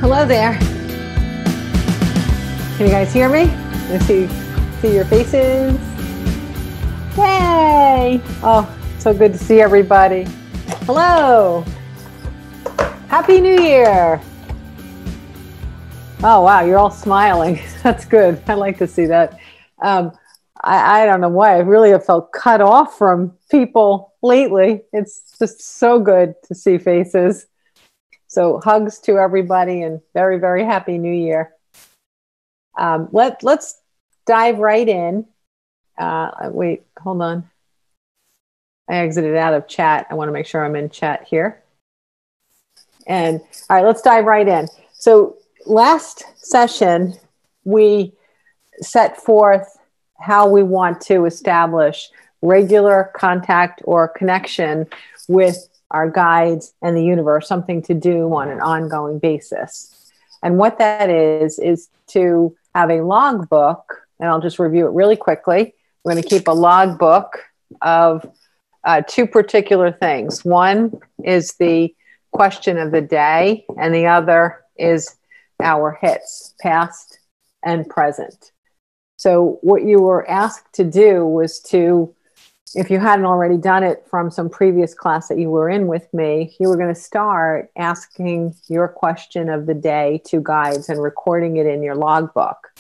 Hello there. Can you guys hear me? I see your faces. Yay! Oh, so good to see everybody. Hello. Happy New Year. Oh, wow, you're all smiling. That's good. I like to see that. I don't know why. I really have felt cut off from people lately. It's just so good to see faces. So hugs to everybody and very, very happy New Year. Let's dive right in. Wait, hold on. I exited out of chat. I want to make sure I'm in chat here. And all right, let's dive right in. So last session, we set forth how we want to establish regular contact or connection with our guides and the universe, something to do on an ongoing basis. And what that is to have a logbook, and I'll just review it really quickly. We're going to keep a logbook of two particular things. One is the question of the day, and the other is our hits, past and present. So what you were asked to do was to, if you hadn't already done it from some previous class that you were in with me, you were going to start asking your question of the day to guides and recording it in your logbook.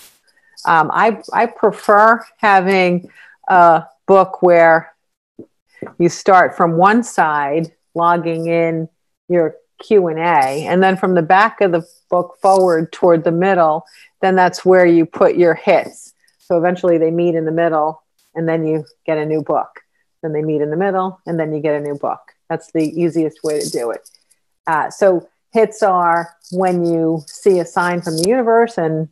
I prefer having a book where you start from one side, logging in your Q&A, and then from the back of the book forward toward the middle, then that's where you put your hits. So eventually they meet in the middle, and then you get a new book. Then they meet in the middle, and then you get a new book. That's the easiest way to do it. So hits are when you see a sign from the universe and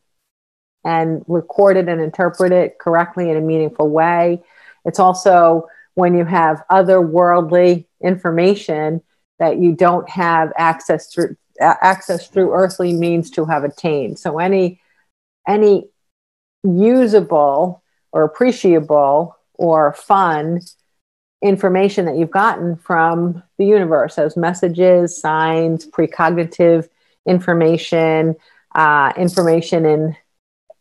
record it and interpret it correctly in a meaningful way. It's also when you have otherworldly information that you don't have access through earthly means to have attained. So any usable or appreciable or fun information that you've gotten from the universe, as messages, signs, precognitive information, information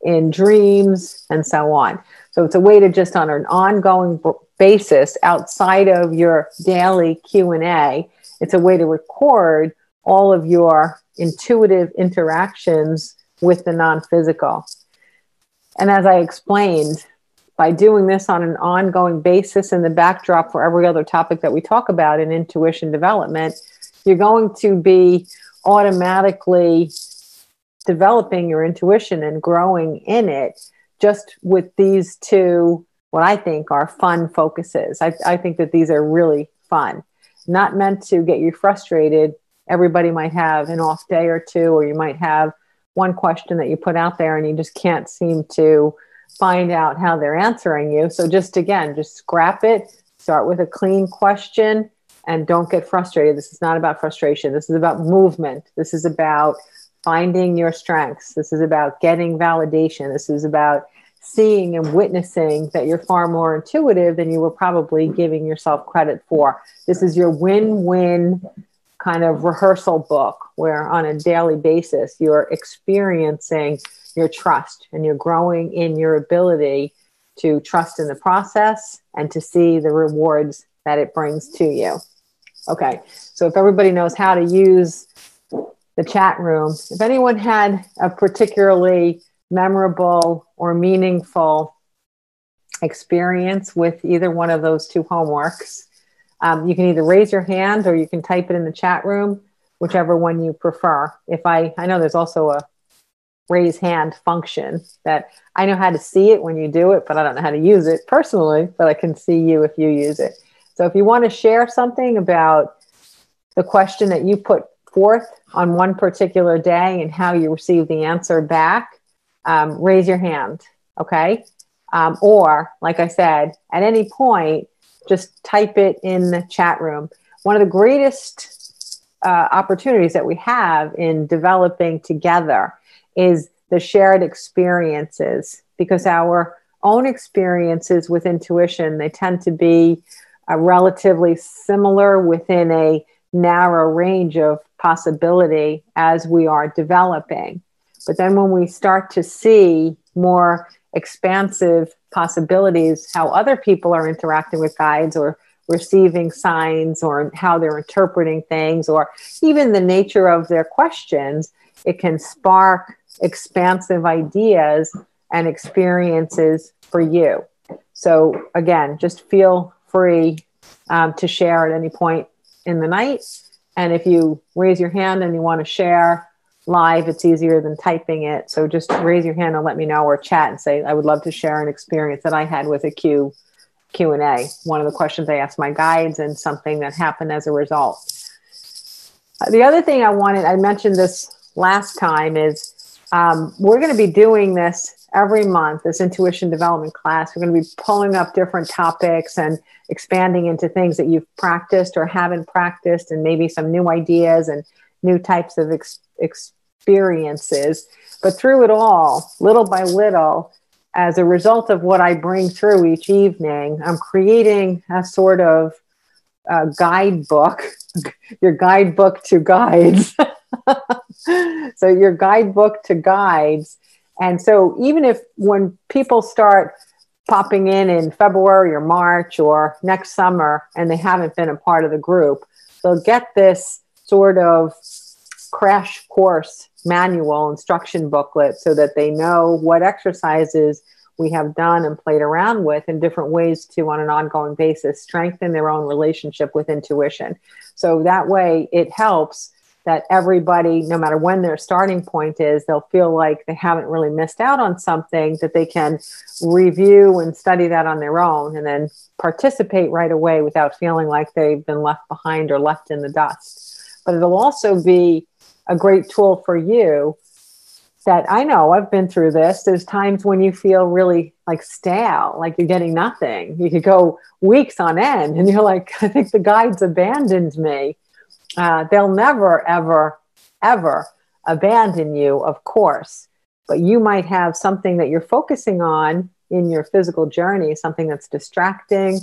in dreams, and so on. So it's a way to just on an ongoing basis outside of your daily Q&A, it's a way to record all of your intuitive interactions with the non-physical. And as I explained, by doing this on an ongoing basis in the backdrop for every other topic that we talk about in intuition development, you're going to be automatically developing your intuition and growing in it just with these two, what I think are fun focuses. I think that these are really fun, not meant to get you frustrated. Everybody might have an off day or two, or you might have one question that you put out there and you just can't seem to find out how they're answering you. So just scrap it, start with a clean question, and don't get frustrated. This is not about frustration. This is about movement. This is about finding your strengths. This is about getting validation. This is about seeing and witnessing that you're far more intuitive than you were probably giving yourself credit for. This is your win-win kind of rehearsal book where on a daily basis, you're experiencing your trust and you're growing in your ability to trust in the process and to see the rewards that it brings to you. Okay, so if everybody knows how to use the chat room, if anyone had a particularly memorable or meaningful experience with either one of those two homeworks, you can either raise your hand or you can type it in the chat room, whichever one you prefer. I know there's also a raise hand function that I know how to see it when you do it, but I don't know how to use it personally, but I can see you if you use it. So if you want to share something about the question that you put forth on one particular day and how you receive the answer back, raise your hand, okay? Or, like I said, at any point, just type it in the chat room. One of the greatest opportunities that we have in developing together is the shared experiences, because our own experiences with intuition, they tend to be relatively similar within a narrow range of possibility as we are developing. But then when we start to see more expansive possibilities, how other people are interacting with guides or receiving signs, or how they're interpreting things, or even the nature of their questions, it can spark expansive ideas and experiences for you. So again, just feel free to share at any point in the night. And if you raise your hand and you want to share live, it's easier than typing it. So just raise your hand and let me know, or chat and say, I would love to share an experience that I had with a Q&A. One of the questions I asked my guides and something that happened as a result. The other thing I mentioned this last time, is we're going to be doing this every month, this intuition development class. We're going to be pulling up different topics and expanding into things that you've practiced or haven't practiced, and maybe some new ideas and new types of experiences. But through it all, little by little, as a result of what I bring through each evening, I'm creating a sort of guidebook, your guidebook to guides. So your guidebook to guides. And so even if when people start popping in February or March or next summer, and they haven't been a part of the group, they'll get this sort of crash course manual instruction booklet so that they know what exercises we have done and played around with in different ways to, on an ongoing basis, strengthen their own relationship with intuition. So that way it helps that everybody, no matter when their starting point is, they'll feel like they haven't really missed out on something, that they can review and study that on their own and then participate right away without feeling like they've been left behind or left in the dust. But it'll also be a great tool for you that, I know I've been through this. There's times when you feel really like stale, like you're getting nothing. You could go weeks on end and you're like, I think the guides abandoned me. They'll never, ever, ever abandon you, of course. But you might have something that you're focusing on in your physical journey, something that's distracting,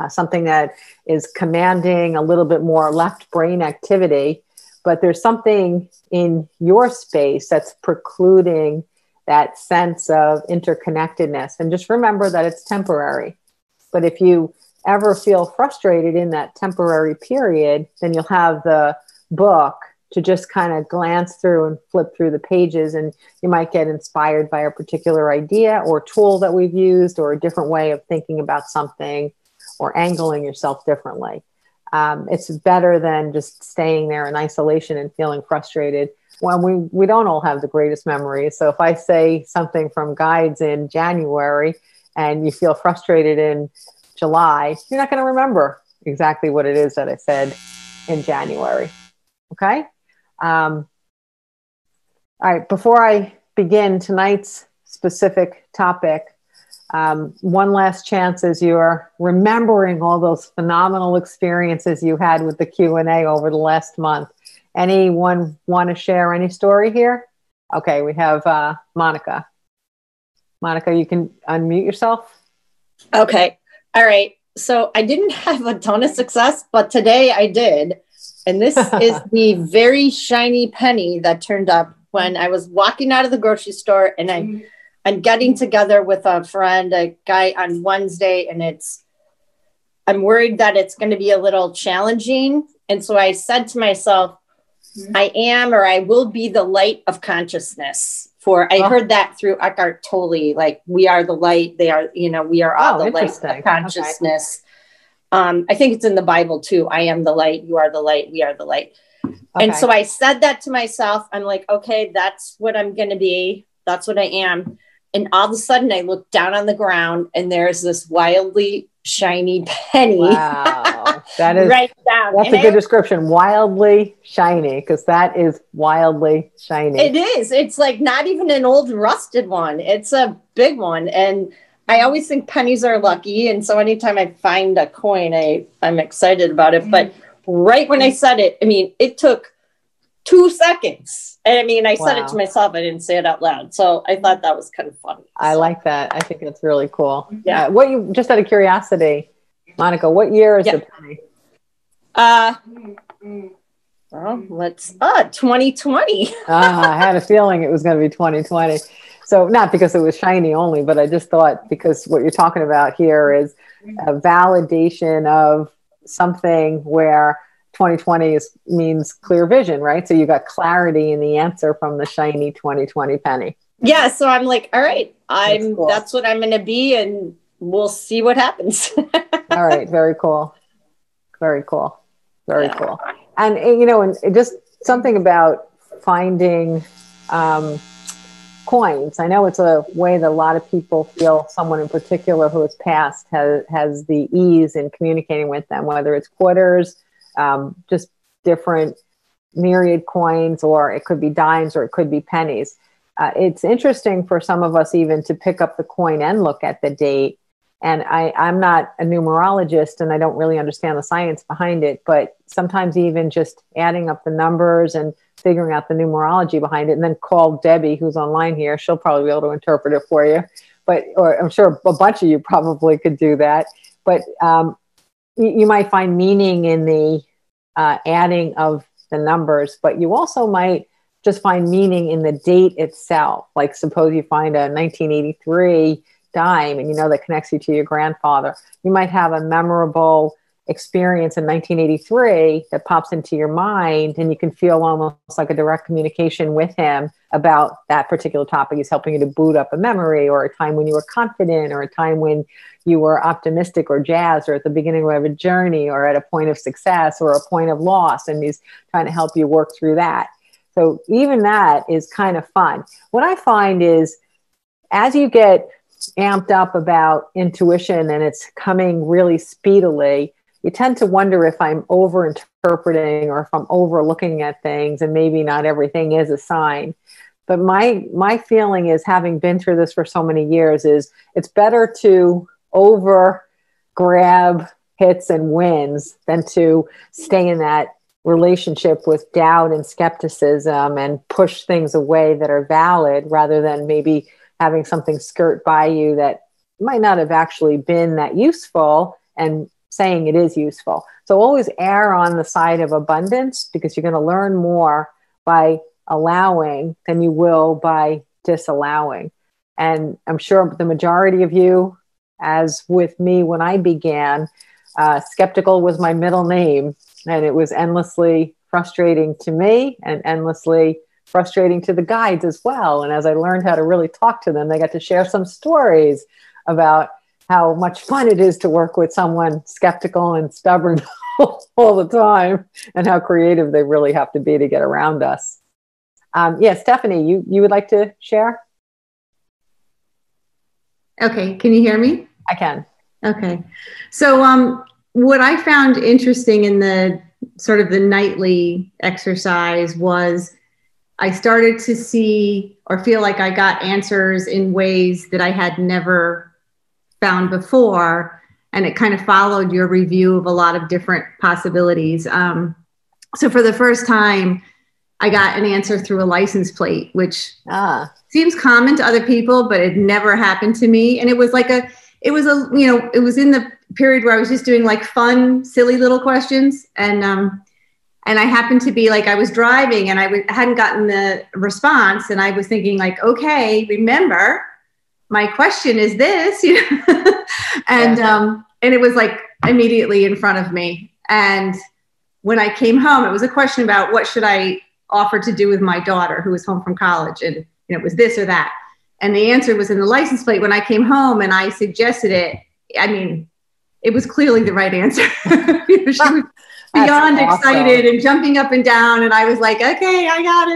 something that is commanding a little bit more left brain activity. But there's something in your space that's precluding that sense of interconnectedness. And just remember that it's temporary. But if you ever feel frustrated in that temporary period, then you'll have the book to just kind of glance through and flip through the pages, and you might get inspired by a particular idea or tool that we've used, or a different way of thinking about something, or angling yourself differently. It's better than just staying there in isolation and feeling frustrated. When we don't all have the greatest memories. So if I say something from guides in January and you feel frustrated in July, you're not going to remember exactly what it is that I said in January. Okay? All right, before I begin tonight's specific topic, one last chance as you're remembering all those phenomenal experiences you had with the Q&A over the last month. Anyone want to share any story here? Okay, we have Monica. Monica, you can unmute yourself. Okay. All right. So I didn't have a ton of success, but today I did. And this is the very shiny penny that turned up when I was walking out of the grocery store, and I'm getting together with a friend, a guy, on Wednesday, and I'm worried that it's going to be a little challenging. And so I said to myself, I am, or I will be, the light of consciousness. I heard that through Eckhart Tolle, like, we are the light, they are, we are all the light of consciousness. Okay. I think it's in the Bible too. I am the light, you are the light, we are the light. Okay. And so I said that to myself. I'm like, okay, that's what I'm going to be. That's what I am. And all of a sudden I look down on the ground and there's this wildly shiny penny. Wow. That is right down. That's a good description. Wildly shiny, because that is wildly shiny. It is. It's like not even an old rusted one. It's a big one. And I always think pennies are lucky. And so anytime I find a coin, I'm excited about it. But right when I said it, it took 2 seconds. And I said it to myself. I didn't say it out loud. So I thought that was kind of funny. I like that. I think that's really cool. Yeah. Just out of curiosity, Monica, what year is the penny? Well, 2020. I had a feeling it was going to be 2020. So not because it was shiny only, but I just thought because what you're talking about here is a validation of something where 2020 means clear vision, right? So you got clarity in the answer from the shiny 2020 penny. Yeah. So I'm like, all right, that's what I'm going to be, and we'll see what happens. All right. Very cool. Very cool. Very cool. And, you know, and just something about finding coins. I know it's a way that a lot of people feel someone in particular who has passed has the ease in communicating with them, whether it's quarters, just different myriad coins, or it could be dimes, or it could be pennies. It's interesting for some of us even to pick up the coin and look at the date. And I'm not a numerologist and I don't really understand the science behind it, but sometimes even just adding up the numbers and figuring out the numerology behind it, and then call Debbie, who's online here. She'll probably be able to interpret it for you. Or I'm sure a bunch of you probably could do that. But you might find meaning in the adding of the numbers, but you also might just find meaning in the date itself. Like suppose you find a 1983 dime and you know that connects you to your grandfather. You might have a memorable experience in 1983 that pops into your mind, and you can feel almost like a direct communication with him about that particular topic. He's helping you to boot up a memory, or a time when you were confident, or a time when you were optimistic or jazzed, or at the beginning of a journey, or at a point of success or a point of loss, and he's trying to help you work through that. So even that is kind of fun. What I find is as you get amped up about intuition and it's coming really speedily, you tend to wonder if I'm over interpreting or if I'm overlooking at things, and maybe not everything is a sign. But my feeling is, having been through this for so many years, is it's better to over grab hits and wins than to stay in that relationship with doubt and skepticism and push things away that are valid, rather than maybe having something skirt by you that might not have actually been that useful and saying it is useful. So always err on the side of abundance, because you're going to learn more by allowing than you will by disallowing. And I'm sure the majority of you, as with me when I began, skeptical was my middle name, and it was endlessly frustrating to me and endlessly frustrating to the guides as well. And as I learned how to really talk to them, they got to share some stories about how much fun it is to work with someone skeptical and stubborn all the time, and how creative they really have to be to get around us. Yeah, Stephanie, you would like to share? Okay, can you hear me? I can. Okay. So what I found interesting in the sort of the nightly exercise was I started to see or feel like I got answers in ways that I had never found before. And it kind of followed your review of a lot of different possibilities. So for the first time, I got an answer through a license plate, which seems common to other people, but it never happened to me. And it was it was in the period where I was just doing like fun, silly little questions. And I happened to be like, I was driving and I hadn't gotten the response. And I was thinking like, okay, remember, my question is this, and it was like immediately in front of me. And when I came home, it was a question about what should I offer to do with my daughter who was home from college. And it was this or that. And the answer was in the license plate. When I came home and I suggested it, I mean, it was clearly the right answer. She was beyond excited and jumping up and down. And I was like, okay, I got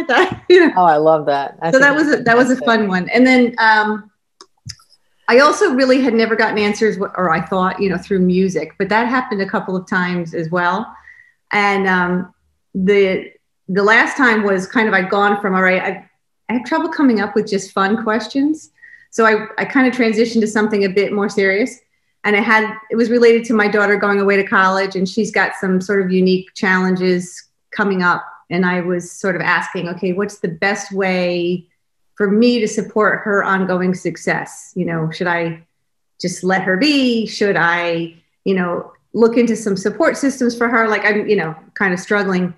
it. Oh, I love that. So that was a fun one. And then I also really had never gotten answers, or I thought, through music, but that happened a couple of times as well. And the last time was kind of, I'd gone from, all right, I have trouble coming up with just fun questions. So I kind of transitioned to something a bit more serious. And it was related to my daughter going away to college, and she's got some sort of unique challenges coming up. And I was sort of asking, okay, what's the best way for me to support her ongoing success? Should I just let her be? Should I, look into some support systems for her? Like I'm, kind of struggling.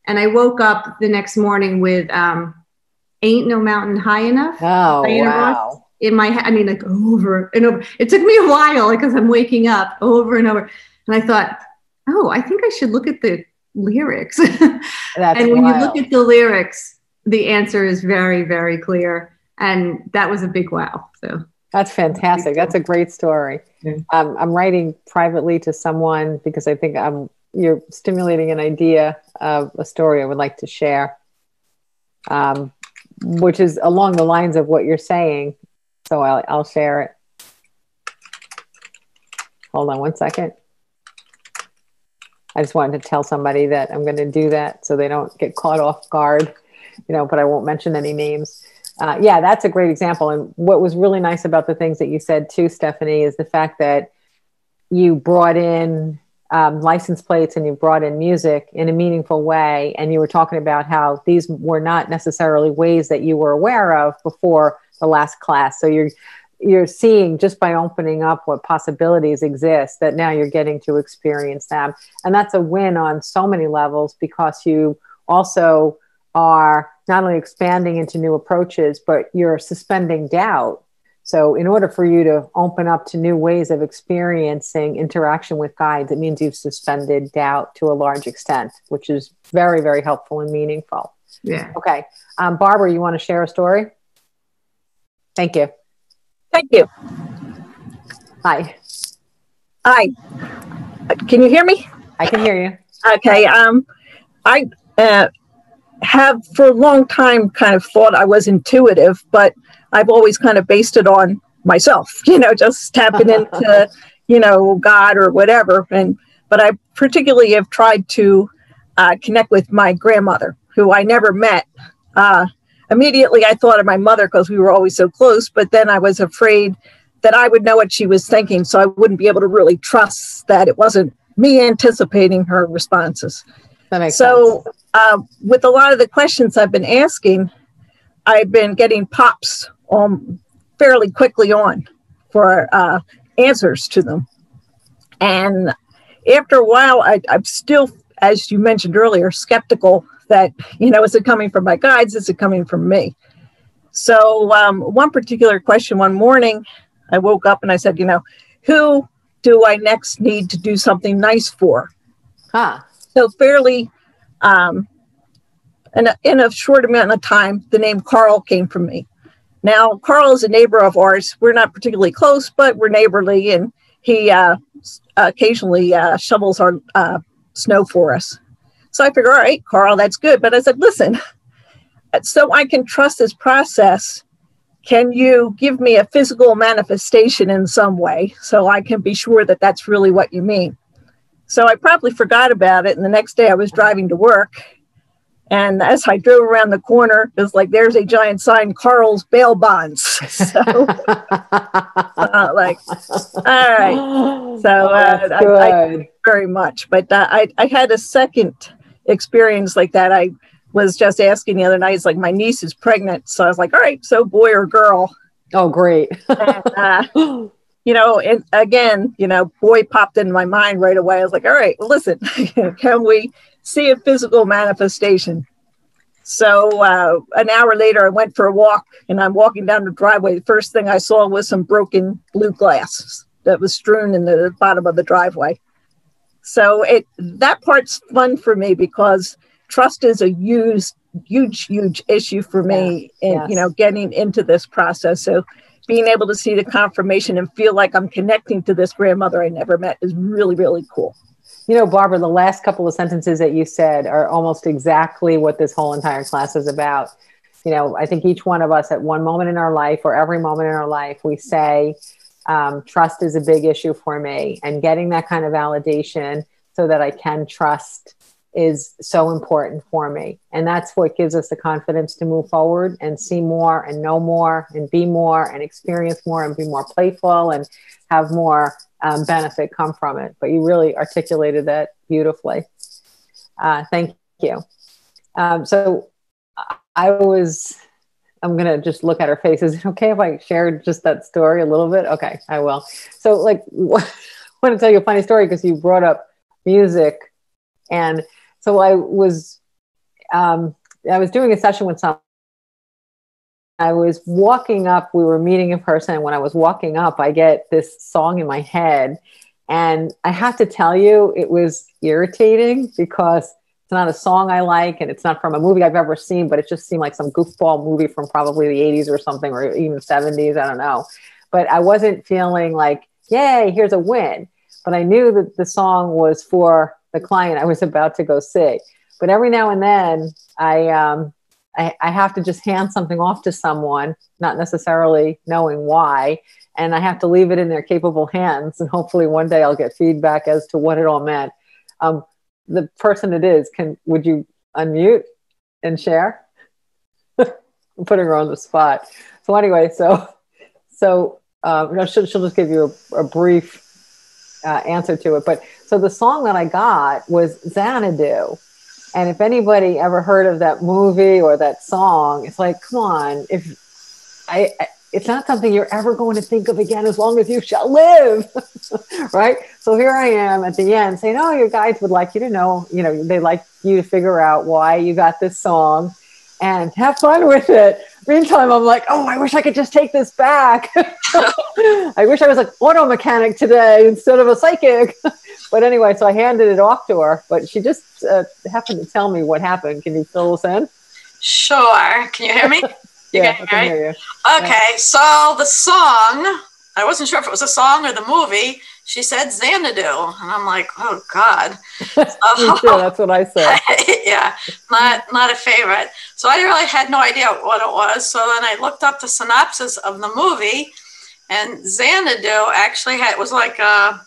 And I woke up the next morning with Ain't No Mountain High Enough. Oh, wow. In my head, I mean, like over and over. It took me a while because I'm waking up over and over. And I thought, oh, I think I should look at the lyrics. That's and when wild. you look at the lyrics, the answer is very, very clear. And that was a big wow. So that's fantastic. That's a great story. Yeah. I'm writing privately to someone because I think you're stimulating an idea of a story I would like to share, which is along the lines of what you're saying. So I'll share it. Hold on one second. I just wanted to tell somebody that I'm going to do that so they don't get caught off guard, but I won't mention any names. Yeah, that's a great example. And what was really nice about the things that you said too, Stephanie, is the fact that you brought in license plates and you brought in music in a meaningful way. And you were talking about how these were not necessarily ways that you were aware of before the last class. So you're seeing just by opening up what possibilities exist that now you're getting to experience them. And that's a win on so many levels because you also are not only expanding into new approaches, but you're suspending doubt. So in order for you to open up to new ways of experiencing interaction with guides, it means you've suspended doubt to a large extent, which is very, very helpful and meaningful. Yeah. Okay. Barbara, you want to share a story? Thank you. Thank you. Hi. Hi. Can you hear me? I can hear you. Okay. I have for a long time kind of thought I was intuitive, but I've always kind of based it on myself, just tapping into, God or whatever. But I particularly have tried to connect with my grandmother, who I never met. Immediately, I thought of my mother because we were always so close, but then I was afraid that I would know what she was thinking, so I wouldn't be able to really trust that it wasn't me anticipating her responses. That makes sense. With a lot of the questions I've been asking, I've been getting pops fairly quickly on for answers to them. And after a while, I'm still, as you mentioned earlier, skeptical that, is it coming from my guides? Is it coming from me? So one particular question one morning, I woke up and I said, who do I next need to do something nice for? So fairly, in a short amount of time, the name Carl came from me. Now, Carl is a neighbor of ours. We're not particularly close, but we're neighborly, and he occasionally shovels our snow for us. So I figured, all right, Carl, that's good. But I said, listen, so I can trust this process, can you give me a physical manifestation in some way so I can be sure that that's really what you mean? So I probably forgot about it. And the next day I was driving to work. And as I drove around the corner, it was like, there's a giant sign, Carl's Bail Bonds. So all right. So I very much. But I had a second experience like that. I was just asking the other night, it's like my niece is pregnant. So I was like, all right, so boy or girl? Oh, great. And, and again, boy popped in my mind right away. I was like, all right, well, listen, can we see a physical manifestation? So an hour later, I went for a walk and I'm walking down the driveway. The first thing I saw was some broken blue glass that was strewn in the bottom of the driveway. So that part's fun for me because trust is a huge issue for me in, getting into this process. So being able to see the confirmation and feel like I'm connecting to this grandmother I never met is really, really cool. Barbara, the last couple of sentences that you said are almost exactly what this whole entire class is about. I think each one of us at one moment in our life or every moment in our life, we say, trust is a big issue for me, and getting that kind of validation so that I can trust is so important for me. And that's what gives us the confidence to move forward and see more and know more and be more and experience more and be more playful and have more benefit come from it. But you really articulated that beautifully. Thank you. So I'm going to just look at her face. Is it okay if I share just that story a little bit? Okay, I will. So I want to tell you a funny story because you brought up music. And so I was I was doing a session with someone. I was walking up, we were meeting in person. And when I was walking up, I get this song in my head. And I have to tell you, it was irritating because it's not a song I like, and it's not from a movie I've ever seen, but it just seemed like some goofball movie from probably the 80s or something, or even 70s. I don't know. But I wasn't feeling like, yay, here's a win. But I knew that the song was for the client I was about to go see. But every now and then I have to just hand something off to someone, not necessarily knowing why. And I have to leave it in their capable hands. And hopefully one day I'll get feedback as to what it all meant. The person it is, would you unmute and share? I'm putting her on the spot. So anyway, she'll just give you a brief answer to it. But so the song that I got was Xanadu. And if anybody ever heard of that movie or that song, it's like, come on, it's not something you're ever going to think of again as long as you shall live, right? So here I am at the end saying, oh, your guides would like you to know, they'd like you to figure out why you got this song and have fun with it. Meantime, I'm like, oh, I wish I could just take this back. I wish I was an auto mechanic today instead of a psychic. But anyway, so I handed it off to her, but she just happened to tell me what happened. Can you fill us in? Sure. Can you hear me? Yeah, I can hear you. Okay, so the song, I wasn't sure if it was a song or the movie. She said Xanadu, and I'm like, oh God. Me too, that's what I said. Yeah, not a favorite. So I really had no idea what it was. So then I looked up the synopsis of the movie, and Xanadu actually was like a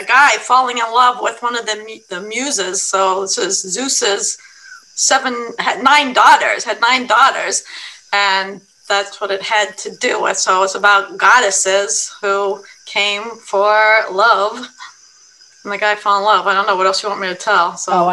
guy falling in love with one of the muses. So this is Zeus's had nine daughters, and that's what it had to do with. So it's about goddesses who came for love, and the guy fell in love. I don't know what else you want me to tell. So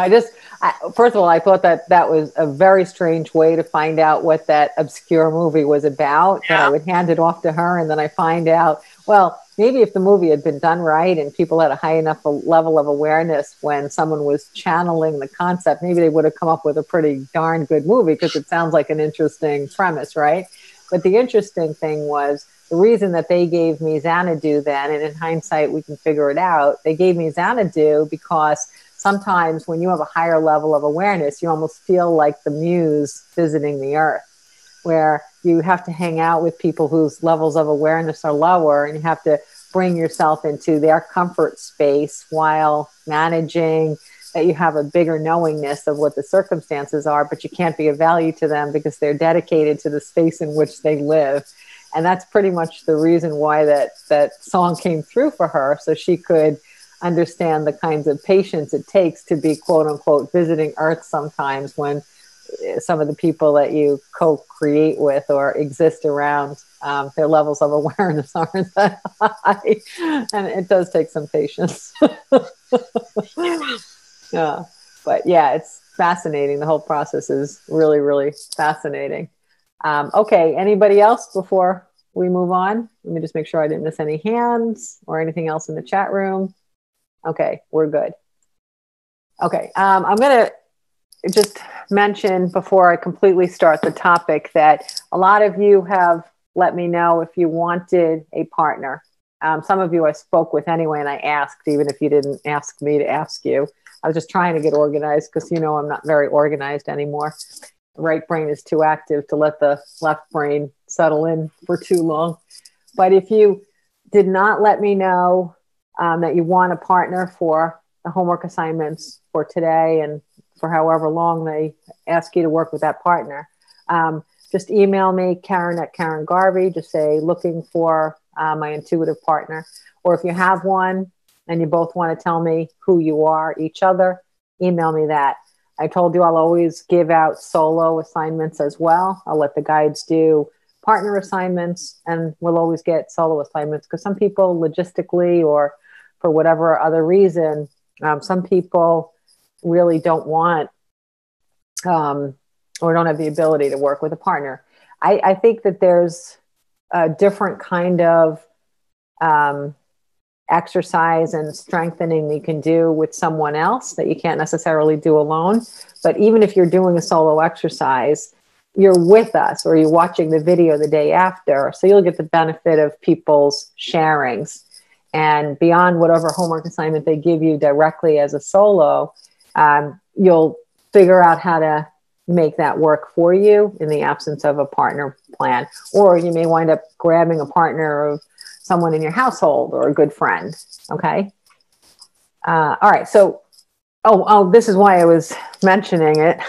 first of all, I thought that was a very strange way to find out what that obscure movie was about. Yeah. That I would hand it off to her, and then I find out, well, maybe if the movie had been done right and people had a high enough level of awareness when someone was channeling the concept, maybe they would have come up with a pretty darn good movie, because it sounds like an interesting premise, right? But the interesting thing was the reason that they gave me Xanadu then, and in hindsight we can figure it out, they gave me Xanadu because sometimes when you have a higher level of awareness, you almost feel like the muse visiting the earth, where you have to hang out with people whose levels of awareness are lower, and you have to bring yourself into their comfort space while managing that you have a bigger knowingness of what the circumstances are, but you can't be of value to them because they're dedicated to the space in which they live. And that's pretty much the reason why that song came through for her, so she could understand the kinds of patience it takes to be, quote unquote, visiting Earth sometimes when some of the people that you co-create with or exist around, their levels of awareness aren't that high. And it does take some patience. Yeah. But yeah, it's fascinating. The whole process is really, really fascinating. Okay. Anybody else before we move on? Let me just make sure I didn't miss any hands or anything else in the chat room. Okay. We're good. Okay. I'm going to just mention before I completely start the topic that a lot of you have let me know if you wanted a partner. Some of you I spoke with anyway, and I asked, even if you didn't ask me to ask you. I was just trying to get organized because, I'm not very organized anymore. The right brain is too active to let the left brain settle in for too long. But if you did not let me know that you want a partner for the homework assignments for today and for however long they ask you to work with that partner, just email me, Karen at Karen Garvey. Just say, looking for my intuitive partner. Or if you have one and you both want to tell me who you are, each other, email me that. I told you I'll always give out solo assignments as well. I'll let the guides do partner assignments, and we'll always get solo assignments because some people logistically or for whatever other reason, some people really don't want or don't have the ability to work with a partner. I think that there's a different kind of exercise and strengthening that you can do with someone else that you can't necessarily do alone. But even if you're doing a solo exercise, you're with us or you're watching the video the day after. So you'll get the benefit of people's sharings. And beyond whatever homework assignment they give you directly as a solo, you'll figure out how to make that work for you in the absence of a partner plan. Or you may wind up grabbing a partner of someone in your household or a good friend. Okay. All right. So, this is why I was mentioning it.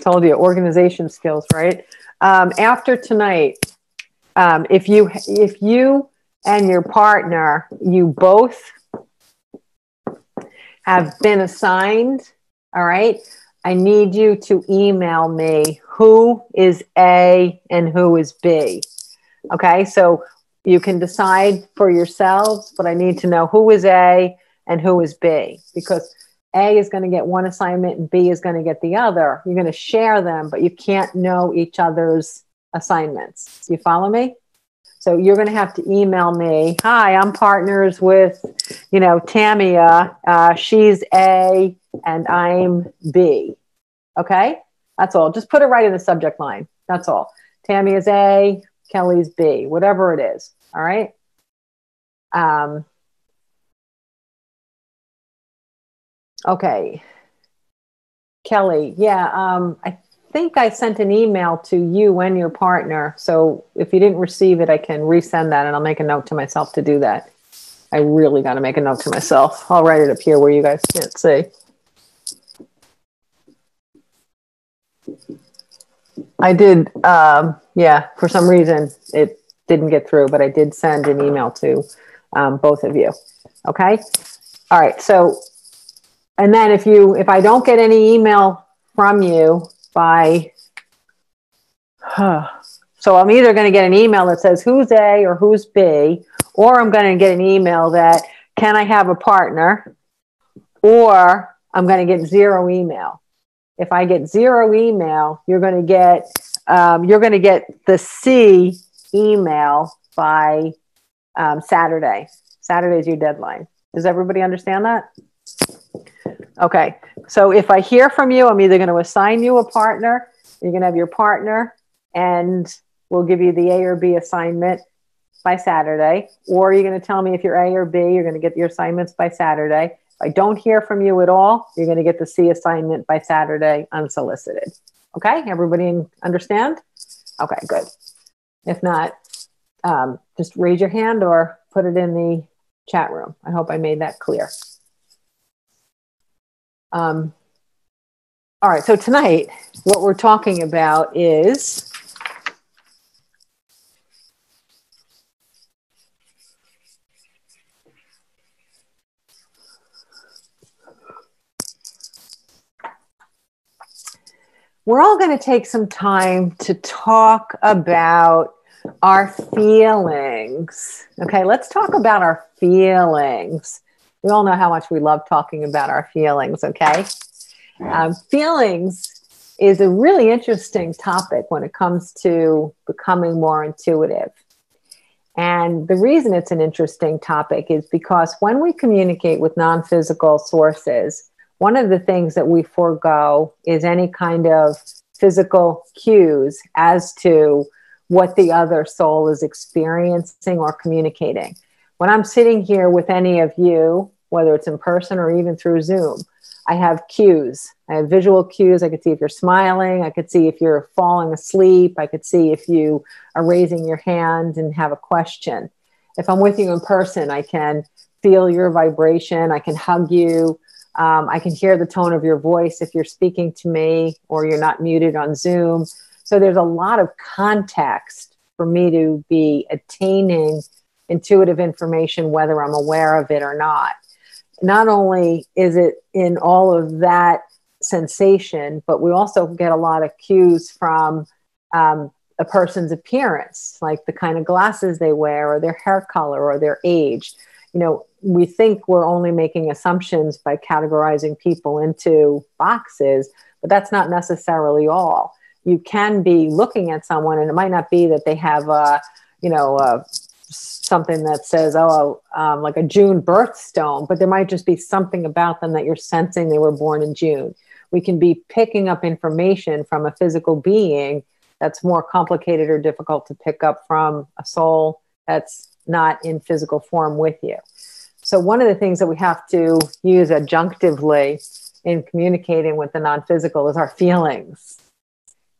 Told you, organization skills, right? After tonight, if you and your partner, you both have been assigned, all right, I need you to email me who is A and who is B. Okay, so you can decide for yourselves, but I need to know who is A and who is B, because A is going to get one assignment and B is going to get the other. You're going to share them, but you can't know each other's assignments. You follow me? So you're going to have to email me. Hi, I'm partners with, Tamia. She's A and I'm B. Okay? That's all. Just put it right in the subject line. That's all. Tamia's A, Kelly's B, whatever it is. All right? Okay. Kelly, I think I sent an email to you and your partner. So if you didn't receive it, I can resend that and I'll make a note to myself to do that. I really got to make a note to myself. I'll write it up here where you guys can't see. I did, for some reason it didn't get through, but I did send an email to both of you. Okay. All right. So, and then if I don't get any email from you by, so I'm either going to get an email that says who's A or who's B, or I'm going to get an email that can I have a partner, or I'm going to get 0 email. If I get 0 email, you're going to get the C email by Saturday. Saturday is your deadline. Does everybody understand that? Okay. So if I hear from you, I'm either going to assign you a partner, you're going to have your partner, and we'll give you the A or B assignment by Saturday, or you're going to tell me if you're A or B, you're going to get your assignments by Saturday. If I don't hear from you at all, you're going to get the C assignment by Saturday unsolicited. Okay, everybody understand? Okay, good. If not, just raise your hand or put it in the chat room. I hope I made that clear. All right, so tonight, what we're talking about is we're all going to take some time to talk about our feelings. Okay, let's talk about our feelings. We all know how much we love talking about our feelings, okay? Feelings is a really interesting topic when it comes to becoming more intuitive. And the reason it's an interesting topic is because when we communicate with non-physical sources, one of the things that we forego is any kind of physical cues as to what the other soul is experiencing or communicating. When I'm sitting here with any of you, whether it's in person or even through Zoom, I have cues. I have visual cues. I could see if you're smiling. I could see if you're falling asleep. I could see if you are raising your hand and have a question. If I'm with you in person, I can feel your vibration. I can hug you. I can hear the tone of your voice if you're speaking to me or you're not muted on Zoom. So there's a lot of context for me to be attaining intuitive information, whether I'm aware of it or not. Not only is it in all of that sensation, but we also get a lot of cues from a person's appearance, like the kind of glasses they wear or their hair color or their age. You know, we think we're only making assumptions by categorizing people into boxes, but that's not necessarily all. You can be looking at someone and it might not be that they have a something that says, like a June birthstone, but there might just be something about them that you're sensing they were born in June. We can be picking up information from a physical being that's more complicated or difficult to pick up from a soul that's not in physical form with you. So one of the things that we have to use adjunctively in communicating with the non-physical is our feelings.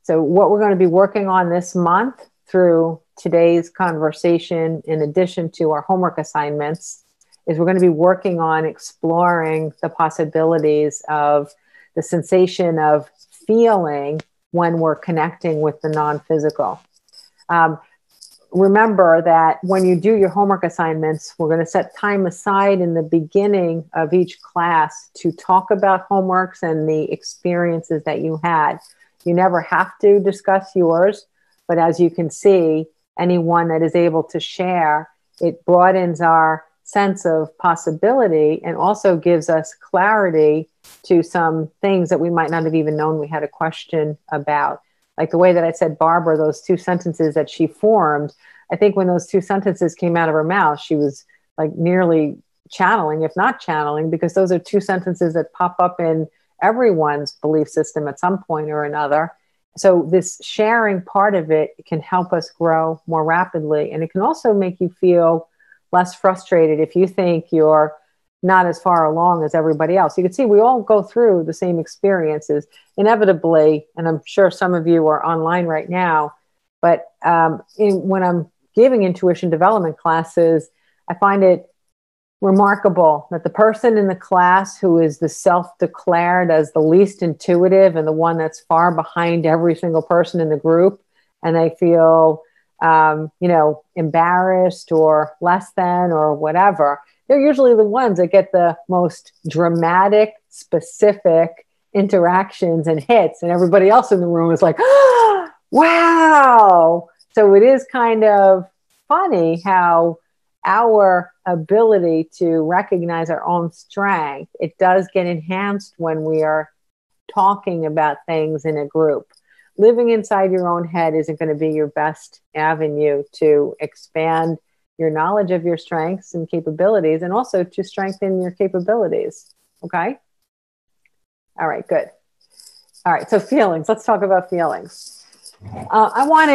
So what we're going to be working on this month through today's conversation, in addition to our homework assignments, is we're going to be working on exploring the possibilities of the sensation of feeling when we're connecting with the non-physical. Remember that when you do your homework assignments, we're going to set time aside in the beginning of each class to talk about homeworks and the experiences that you had. You never have to discuss yours, but as you can see, anyone that is able to share, it broadens our sense of possibility and also gives us clarity to some things that we might not have even known we had a question about. Like the way that I said, Barbara, those two sentences that she formed, I think when those two sentences came out of her mouth, she was like nearly channeling, if not channeling, because those are two sentences that pop up in everyone's belief system at some point or another. So this sharing part of it can help us grow more rapidly. And it can also make you feel less frustrated if you think you're not as far along as everybody else. You can see we all go through the same experiences inevitably. And I'm sure some of you are online right now, but when I'm giving intuition development classes, I find it remarkable that the person in the class who is the self-declared as the least intuitive and the one that's far behind every single person in the group, and they feel, embarrassed or less than or whatever, they're usually the ones that get the most dramatic, specific interactions and hits, and everybody else in the room is like, oh, wow. So it is kind of funny how our ability to recognize our own strength, it does get enhanced when we are talking about things in a group. Living inside your own head isn't going to be your best avenue to expand your knowledge of your strengths and capabilities, and also to strengthen your capabilities. Okay? All right, good. All right, so feelings. Let's talk about feelings. I want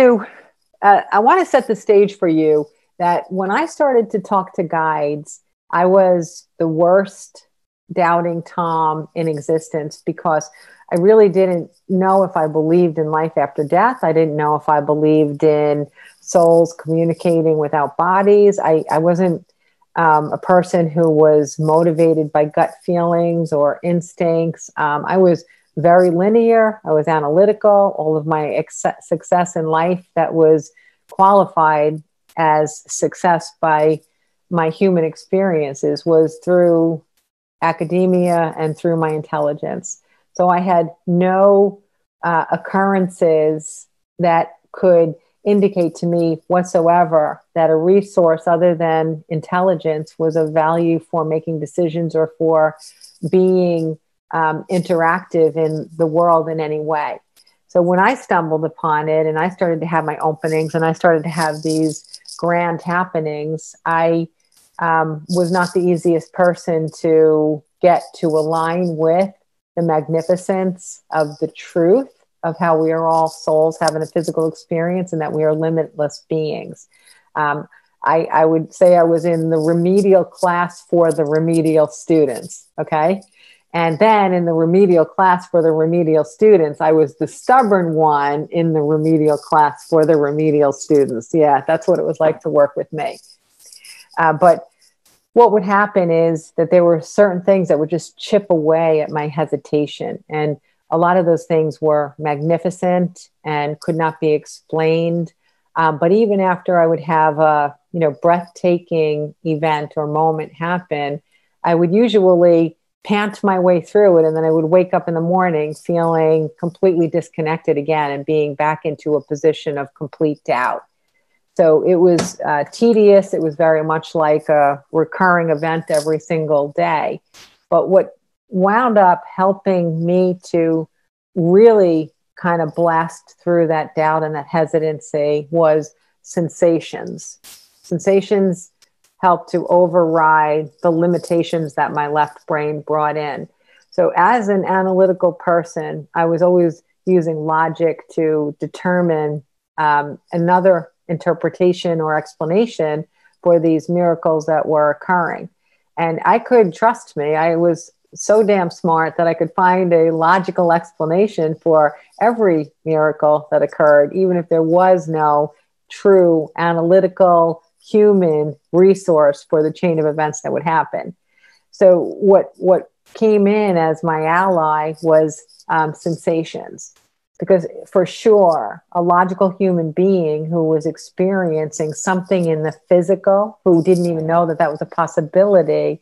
to set the stage for you that when I started to talk to guides, I was the worst doubting Tom in existence, because I really didn't know if I believed in life after death. I didn't know if I believed in souls communicating without bodies. I wasn't a person who was motivated by gut feelings or instincts. I was very linear. I was analytical. All of my success in life that was qualified as success by my human experiences was through academia and through my intelligence. So I had no occurrences that could indicate to me whatsoever that a resource other than intelligence was of value for making decisions or for being interactive in the world in any way. So when I stumbled upon it and I started to have my openings and I started to have these grand happenings, I was not the easiest person to get to align with the magnificence of the truth of how we are all souls having a physical experience and that we are limitless beings. I would say I was in the remedial class for the remedial students, okay? And then in the remedial class for the remedial students, I was the stubborn one in the remedial class for the remedial students. Yeah, that's what it was like to work with me. But what would happen is that there were certain things that would just chip away at my hesitation. And a lot of those things were magnificent and could not be explained. But even after I would have a breathtaking event or moment happen, I would usually pant my way through it. And then I would wake up in the morning feeling completely disconnected again and being back into a position of complete doubt. So it was tedious. It was very much like a recurring event every single day. But what wound up helping me to really kind of blast through that doubt and that hesitancy was sensations. sensations help to override the limitations that my left brain brought in. So as an analytical person, I was always using logic to determine another interpretation or explanation for these miracles that were occurring. And I could, trust me, I was so damn smart that I could find a logical explanation for every miracle that occurred, even if there was no true analytical human resource for the chain of events that would happen. So what came in as my ally was sensations. Because for sure, a logical human being who was experiencing something in the physical, who didn't even know that that was a possibility,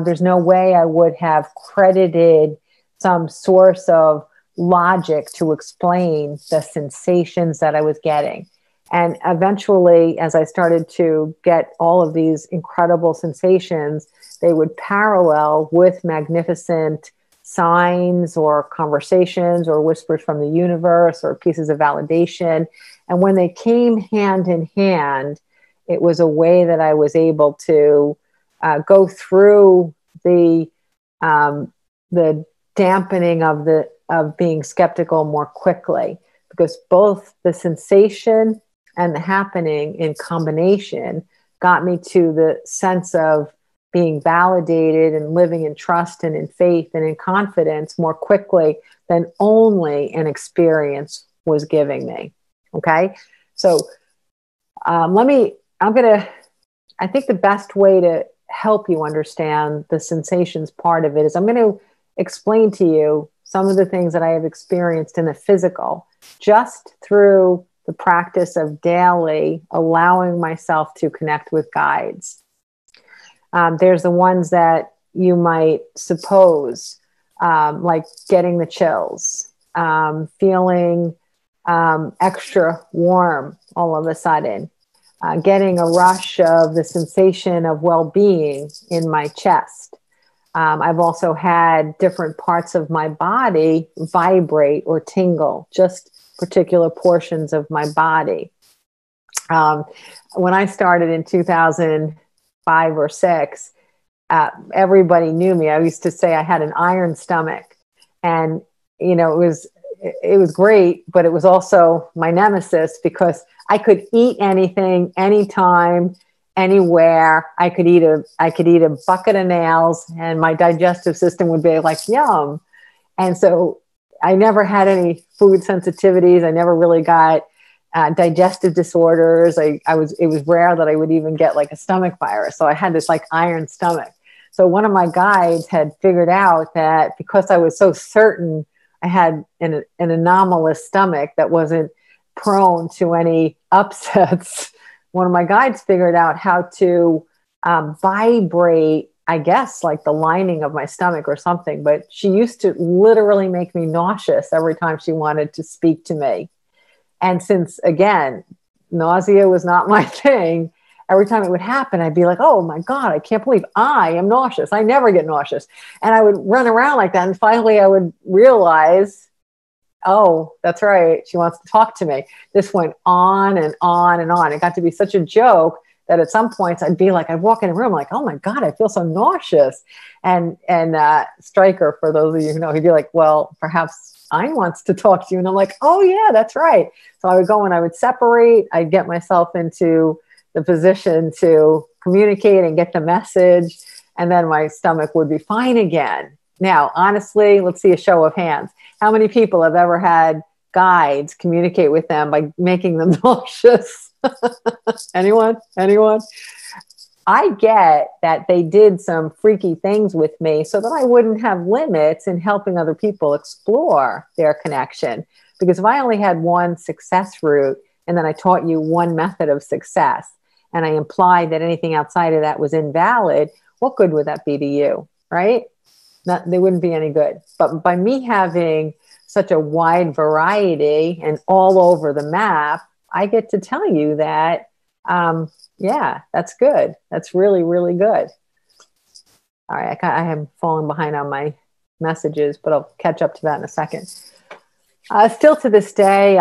there's no way I would have credited some source of logic to explain the sensations that I was getting. And eventually, as I started to get all of these incredible sensations, they would parallel with magnificent signs or conversations or whispers from the universe or pieces of validation. And when they came hand in hand, it was a way that I was able to go through the dampening of being skeptical more quickly, because both the sensation and the happening in combination got me to the sense of being validated and living in trust and in faith and in confidence more quickly than only an experience was giving me. Okay. So I think the best way to help you understand the sensations part of it is I'm going to explain to you some of the things that I have experienced in the physical just through the practice of daily allowing myself to connect with guides. There's the ones that you might suppose, like getting the chills, feeling extra warm all of a sudden, getting a rush of the sensation of well-being in my chest. I've also had different parts of my body vibrate or tingle, just particular portions of my body. When I started in 2005 or 6, everybody knew me. I used to say I had an iron stomach, and it was great, but it was also my nemesis because I could eat anything, anytime, anywhere. I could eat a bucket of nails, and my digestive system would be like, yum. And so I never had any food sensitivities. I never really got digestive disorders. It was rare that I would even get like a stomach virus. So I had this like iron stomach. So one of my guides had figured out that because I was so certain I had an anomalous stomach that wasn't prone to any upsets, one of my guides figured out how to vibrate, I guess, like the lining of my stomach or something. But she used to literally make me nauseous every time she wanted to speak to me. And since, again, nausea was not my thing, every time it would happen, I'd be like, oh my God, I can't believe I am nauseous. I never get nauseous. And I would run around like that. And finally I would realize, oh, that's right, she wants to talk to me. This went on and on and on. It got to be such a joke that at some points I'd walk in a room like, oh my God, I feel so nauseous. And Stryker, for those of you who know, he'd be like, well, perhaps Ein wants to talk to you. And I'm like, oh yeah, that's right. So I would go and I would separate. I'd get myself into the position to communicate and get the message. And then my stomach would be fine again. Now, honestly, let's see a show of hands. How many people have ever had guides communicate with them by making them nauseous? Anyone? I get that they did some freaky things with me so that I wouldn't have limits in helping other people explore their connection. Because if I only had one success route and then I taught you one method of success and I implied that anything outside of that was invalid, what good would that be to you, right? They wouldn't be any good. But by me having such a wide variety and all over the map, I get to tell you that, yeah, that's good. That's really, really good. All right, I am falling behind on my messages, but I'll catch up to that in a second. Still to this day,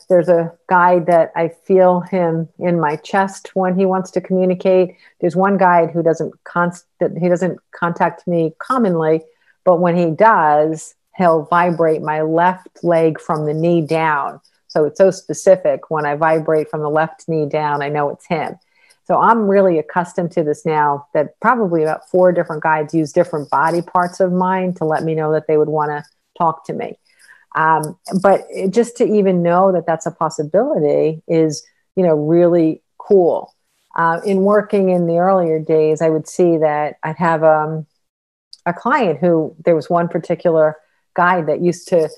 there's a guide that I feel him in my chest when he wants to communicate. There's one guide who doesn't contact me commonly, but when he does, he'll vibrate my left leg from the knee down. So it's so specific. When I vibrate from the left knee down, I know it's him. So I'm really accustomed to this now, that probably about 4 different guides use different body parts of mine to let me know that they would want to talk to me. But just to even know that that's a possibility is, really cool. In working in the earlier days, I would see that I'd have a client who, there was one particular guide that used to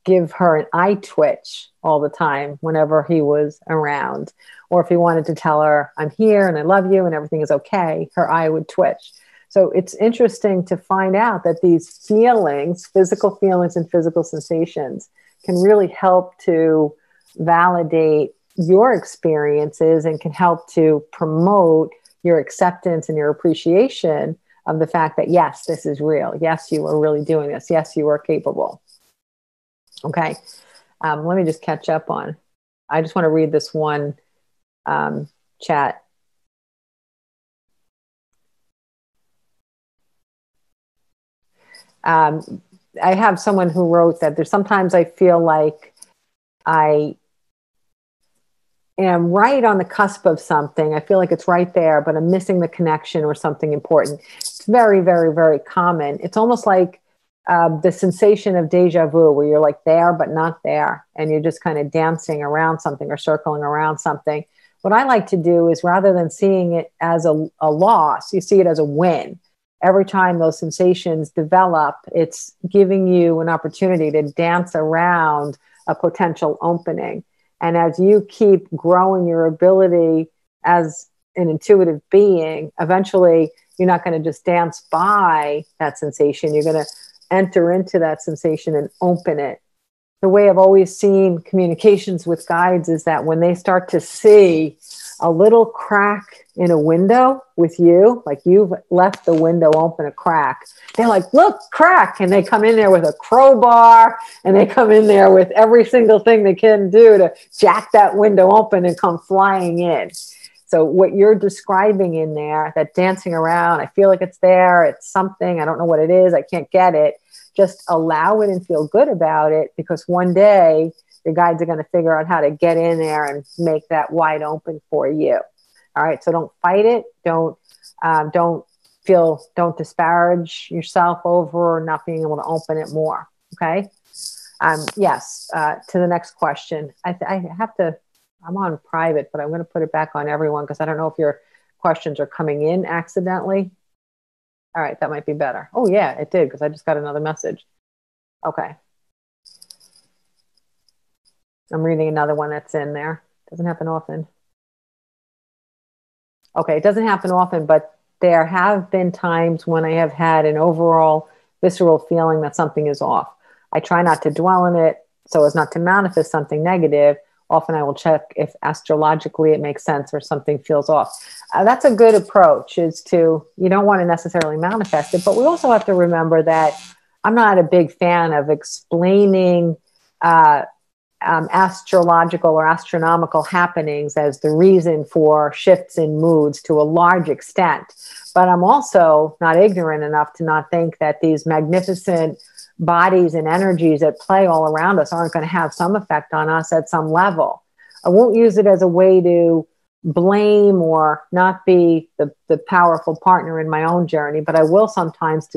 give her an eye twitch all the time whenever he was around. Or if he wanted to tell her, I'm here and I love you and everything is okay, her eye would twitch. So it's interesting to find out that these feelings, physical feelings and physical sensations, can really help to validate your experiences and can help to promote your acceptance and your appreciation of the fact that, yes, this is real. Yes, you are really doing this. Yes, you are capable. Okay. Let me just catch up on, I just want to read this one chat. I have someone who wrote that there's sometimes I feel like I am right on the cusp of something. I feel like it's right there, but I'm missing the connection or something important. It's very, very, very common. It's almost like the sensation of deja vu, where you're like there, but not there. And you're just kind of dancing around something or circling around something. What I like to do is, rather than seeing it as a loss, you see it as a win. Every time those sensations develop, it's giving you an opportunity to dance around a potential opening. And as you keep growing your ability as an intuitive being, eventually you're not going to just dance by that sensation. You're going to enter into that sensation and open it. The way I've always seen communications with guides is that when they start to see a little crack in a window with you, like you've left the window open a crack, they're like, look, crack. And they come in there with a crowbar and they come in there with every single thing they can do to jack that window open and come flying in. So what you're describing in there, that dancing around, I feel like it's there, it's something, I don't know what it is, I can't get it. Just allow it and feel good about it, because one day the guides are going to figure out how to get in there and make that wide open for you. All right. So don't fight it. Don't disparage yourself over not being able to open it more. Okay. Yes. To the next question. I'm on private, but I'm going to put it back on everyone because I don't know if your questions are coming in accidentally. All right. That might be better. Oh yeah, it did, because I just got another message. Okay. I'm reading another one that's in there. Doesn't happen often. Okay, it doesn't happen often, but there have been times when I have had an overall visceral feeling that something is off. I try not to dwell in it so as not to manifest something negative. Often I will check if astrologically it makes sense or something feels off. That's a good approach, is you don't want to necessarily manifest it, but we also have to remember that I'm not a big fan of explaining astrological or astronomical happenings as the reason for shifts in moods to a large extent. But I'm also not ignorant enough to not think that these magnificent bodies and energies that play all around us aren't going to have some effect on us at some level. I won't use it as a way to blame or not be the powerful partner in my own journey, but I will sometimes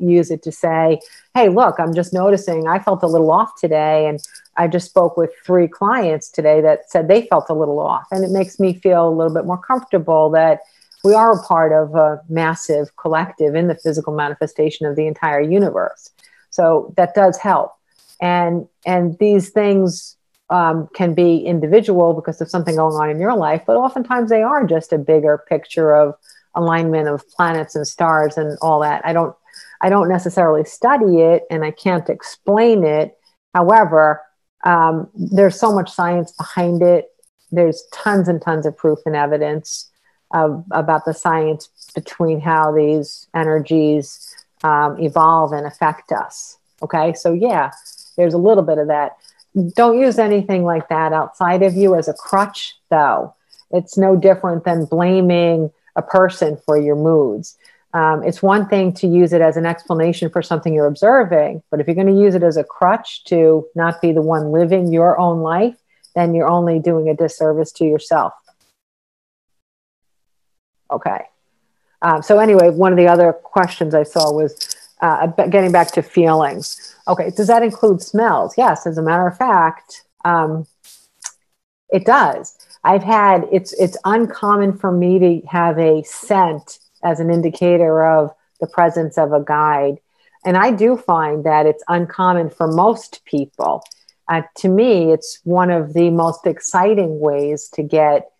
use it to say, hey, look, I'm just noticing I felt a little off today. And I just spoke with 3 clients today that said they felt a little off. And it makes me feel a little bit more comfortable that we are a part of a massive collective in the physical manifestation of the entire universe. So that does help. And these things can be individual because of something going on in your life, but oftentimes they are just a bigger picture of alignment of planets and stars and all that. I don't necessarily study it and I can't explain it. However, there's so much science behind it. There's tons and tons of proof and evidence about the science between how these energies evolve and affect us. Okay. So yeah, there's a little bit of that. Don't use anything like that outside of you as a crutch, though. It's no different than blaming a person for your moods. It's one thing to use it as an explanation for something you're observing, but if you're going to use it as a crutch to not be the one living your own life, then you're only doing a disservice to yourself. Okay. So anyway, one of the other questions I saw was getting back to feelings. Okay, does that include smells? Yes, as a matter of fact, it does. It's uncommon for me to have a scent as an indicator of the presence of a guide. And I do find that it's uncommon for most people. To me, it's one of the most exciting ways to get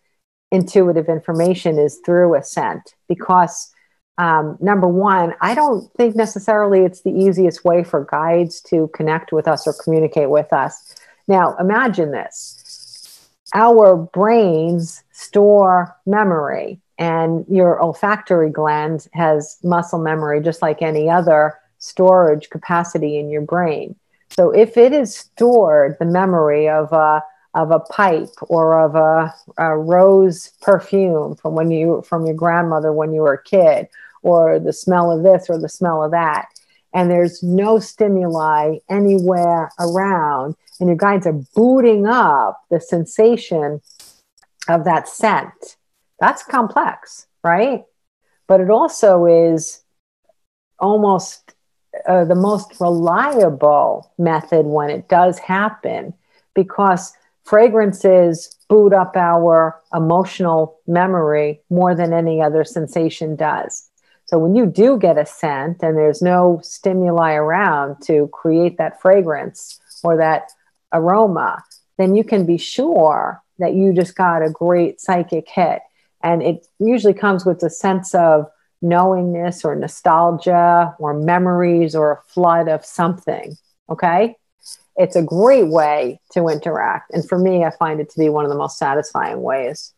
intuitive information is through a scent, because number one, I don't think necessarily it's the easiest way for guides to connect with us or communicate with us. Now, imagine this. Our brains store memory, and your olfactory gland has muscle memory just like any other storage capacity in your brain. So if it is stored, the memory of a pipe or of a rose perfume from your grandmother when you were a kid, or the smell of this or the smell of that, and there's no stimuli anywhere around, and your guides are booting up the sensation of that scent, that's complex, right? But it also is almost the most reliable method when it does happen, because fragrances boot up our emotional memory more than any other sensation does. So when you do get a scent and there's no stimuli around to create that fragrance or that aroma, then you can be sure that you just got a great psychic hit. And it usually comes with a sense of knowingness or nostalgia or memories or a flood of something. Okay? It's a great way to interact. And for me, I find it to be one of the most satisfying ways.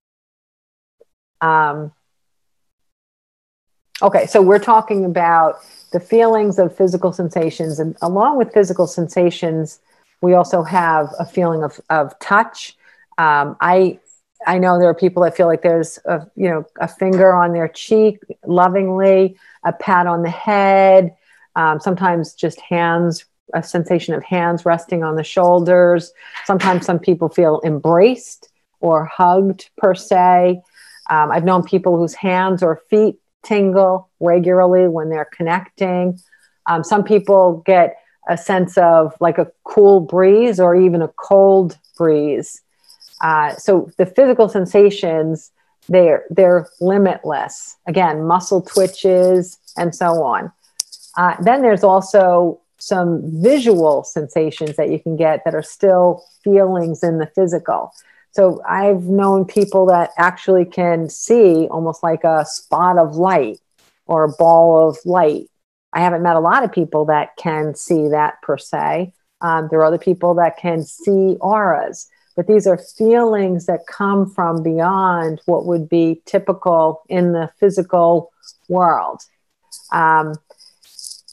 Okay, so we're talking about the feelings of physical sensations. And along with physical sensations, we also have a feeling of touch. I know there are people that feel like there's a finger on their cheek lovingly, a pat on the head, sometimes just hands, a sensation of hands resting on the shoulders. Sometimes some people feel embraced or hugged per se. I've known people whose hands or feet tingle regularly when they're connecting. Some people get a sense of like a cool breeze or even a cold breeze. So the physical sensations, they're limitless. Again, muscle twitches and so on. Then there's also some visual sensations that you can get that are still feelings in the physical. So I've known people that actually can see almost like a spot of light or a ball of light. I haven't met a lot of people that can see that per se. There are other people that can see auras, but these are feelings that come from beyond what would be typical in the physical world.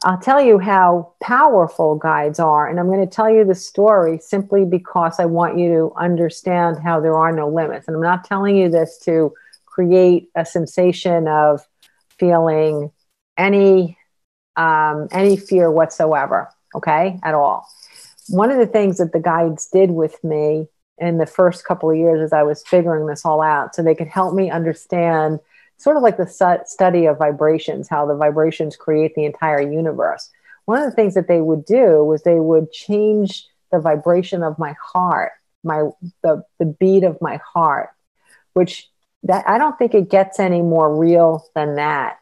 I'll tell you how powerful guides are, and I'm going to tell you the story simply because I want you to understand how there are no limits. And I'm not telling you this to create a sensation of feeling any fear whatsoever, okay, at all. One of the things that the guides did with me in the first couple of years as I was figuring this all out, so they could help me understand sort of like the study of vibrations, how the vibrations create the entire universe. One of the things that they would do was they would change the vibration of my heart, the beat of my heart, which that I don't think it gets any more real than that.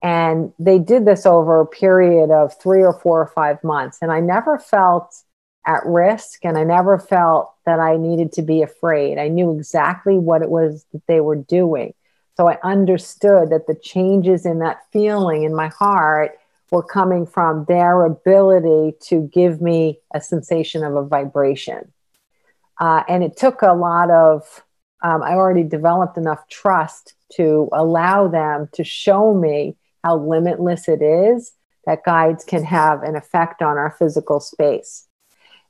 And they did this over a period of 3 or 4 or 5 months. And I never felt at risk, and I never felt that I needed to be afraid. I knew exactly what it was that they were doing. So I understood that the changes in that feeling in my heart were coming from their ability to give me a sensation of a vibration. And it took a lot of, I already developed enough trust to allow them to show me how limitless it is that guides can have an effect on our physical space.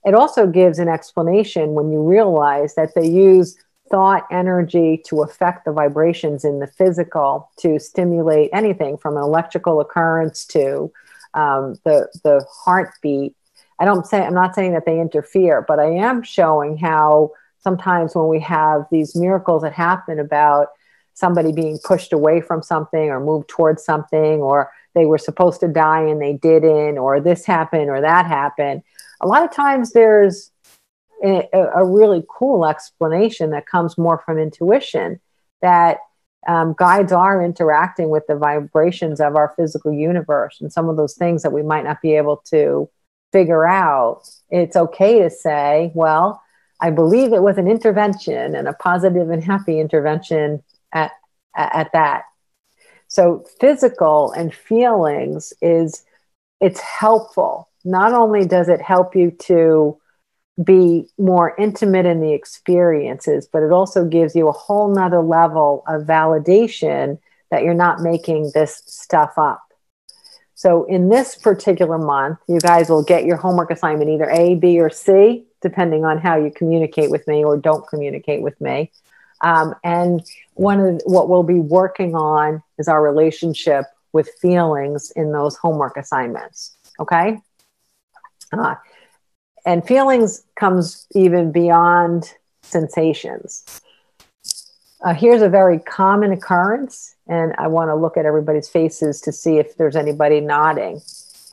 it also gives an explanation when you realize that they use thought energy to affect the vibrations in the physical to stimulate anything from an electrical occurrence to the heartbeat. I'm not saying that they interfere, but I am showing how sometimes when we have these miracles that happen about somebody being pushed away from something or moved towards something, or they were supposed to die and they didn't, or this happened or that happened, a lot of times there's a really cool explanation that comes more from intuition, that guides are interacting with the vibrations of our physical universe, and some of those things that we might not be able to figure out. It's okay to say, well, I believe it was an intervention, and a positive and happy intervention at that. So physical and feelings it's helpful. Not only does it help you to be more intimate in the experiences, but it also gives you a whole nother level of validation that you're not making this stuff up. So in this particular month, you guys will get your homework assignment, either A, B, or C, depending on how you communicate with me or don't communicate with me. And what we'll be working on is our relationship with feelings in those homework assignments. Okay. And feelings comes even beyond sensations. Here's a very common occurrence, and I want to look at everybody's faces to see if there's anybody nodding.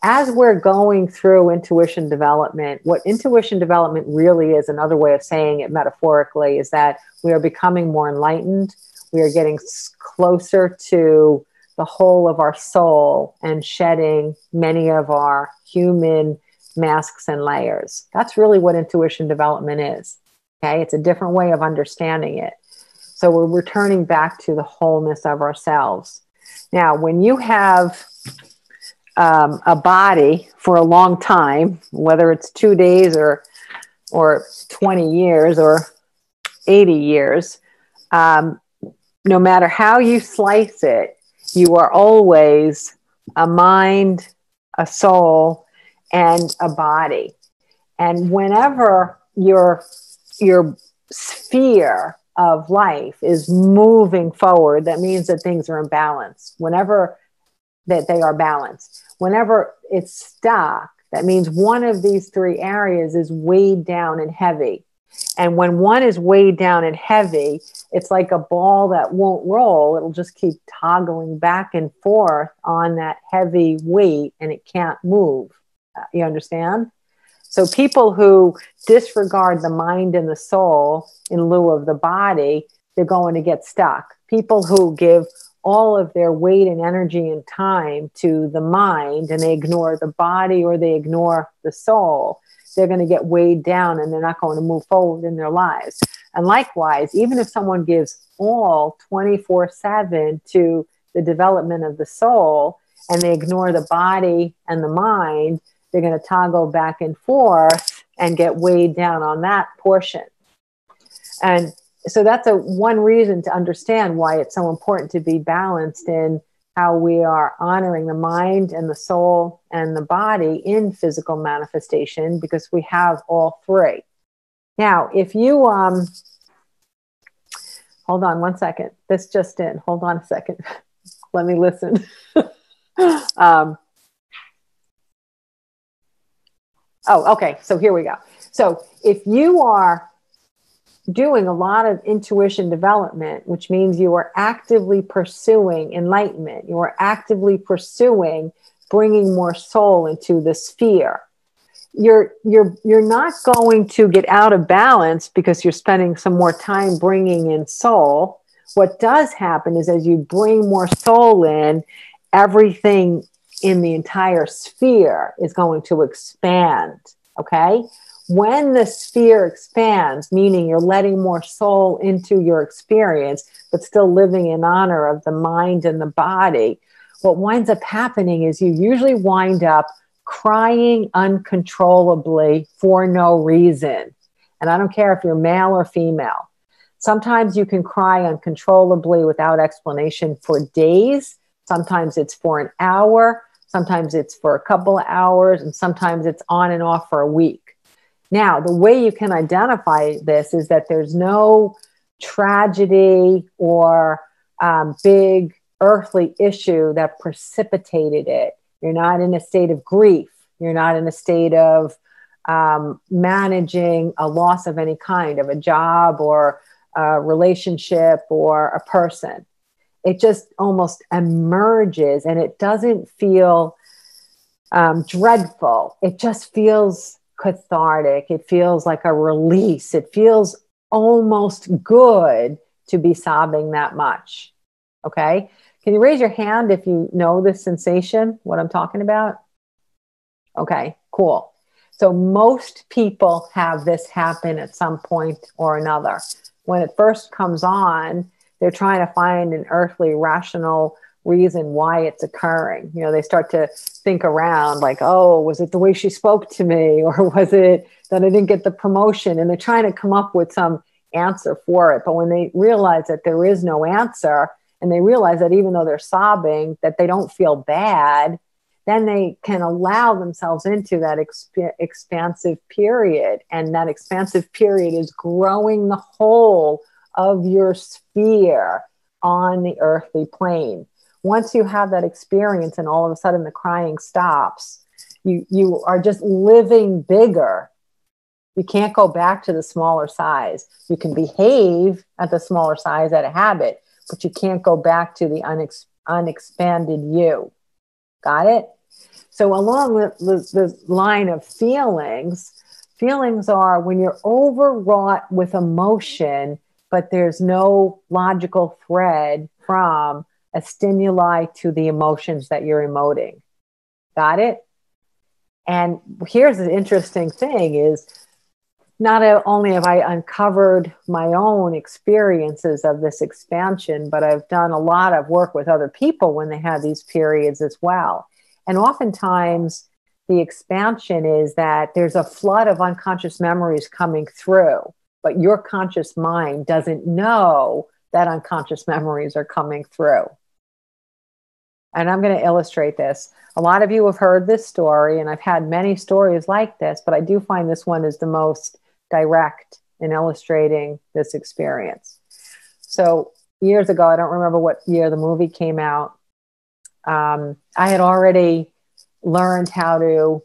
As we're going through intuition development, what intuition development really is, another way of saying it metaphorically, is that we are becoming more enlightened. We are getting closer to the whole of our soul and shedding many of our human masks and layers. That's really what intuition development is. Okay, it's a different way of understanding it. So we're returning back to the wholeness of ourselves. Now, when you have a body for a long time, whether it's 2 days or 20 years or 80 years, no matter how you slice it, you are always a mind, a soul, and a body. And whenever your sphere of life is moving forward, that means that things are in balance. Whenever that they are balanced. Whenever it's stuck, that means one of these three areas is weighed down and heavy. And when one is weighed down and heavy, it's like a ball that won't roll. It'll just keep toggling back and forth on that heavy weight, and it can't move. You understand? So people who disregard the mind and the soul in lieu of the body, they're going to get stuck. People who give all of their weight and energy and time to the mind, and they ignore the body or they ignore the soul, they're going to get weighed down, and they're not going to move forward in their lives. And likewise, even if someone gives all 24/7 to the development of the soul, and they ignore the body and the mind, they're going to toggle back and forth and get weighed down on that portion. And so that's one reason to understand why it's so important to be balanced in how we are honoring the mind and the soul and the body in physical manifestation, because we have all three. Now, if you, hold on one second. This just in. Hold on a second. Let me listen. Oh, okay. So here we go. So if you are doing a lot of intuition development, which means you are actively pursuing enlightenment, you are actively pursuing bringing more soul into the sphere, you're not going to get out of balance because you're spending some more time bringing in soul. What does happen is as you bring more soul in, everything in the entire sphere is going to expand. Okay. When the sphere expands, meaning you're letting more soul into your experience, but still living in honor of the mind and the body, what winds up happening is you usually wind up crying uncontrollably for no reason. And I don't care if you're male or female. Sometimes you can cry uncontrollably without explanation for days. Sometimes it's for an hour. Sometimes it's for a couple of hours. And sometimes it's on and off for a week. Now, the way you can identify this is that there's no tragedy or big earthly issue that precipitated it. You're not in a state of grief. You're not in a state of managing a loss of any kind, of a job or a relationship or a person. It just almost emerges, and it doesn't feel dreadful. It just feels cathartic. It feels like a release. It feels almost good to be sobbing that much. Okay. Can you raise your hand if you know this sensation, what I'm talking about? Okay, cool. So most people have this happen at some point or another. When it first comes on, they're trying to find an earthly, rational reason why it's occurring. You know, they start to think around like, oh, was it the way she spoke to me? Or was it that I didn't get the promotion? And they're trying to come up with some answer for it. But when they realize that there is no answer, and they realize that even though they're sobbing, that they don't feel bad, then they can allow themselves into that expansive period. And that expansive period is growing the whole of your sphere on the earthly plane. Once you have that experience and all of a sudden the crying stops, you are just living bigger. You can't go back to the smaller size. You can behave at the smaller size at a habit, but you can't go back to the unexpanded you. Got it? So along with the line of feelings are when you're overwrought with emotion, but there's no logical thread from a stimuli to the emotions that you're emoting. Got it? And here's the interesting thing is, not only have I uncovered my own experiences of this expansion, but I've done a lot of work with other people when they have these periods as well. And oftentimes the expansion is that there's a flood of unconscious memories coming through, but your conscious mind doesn't know that unconscious memories are coming through. And I'm going to illustrate this. A lot of you have heard this story, and I've had many stories like this, but I do find this one is the most direct in illustrating this experience. So years ago, I don't remember what year the movie came out. I had already learned how to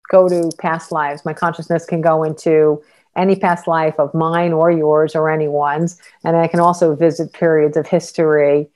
go to past lives. My consciousness can go into any past life of mine or yours or anyone's. And I can also visit periods of history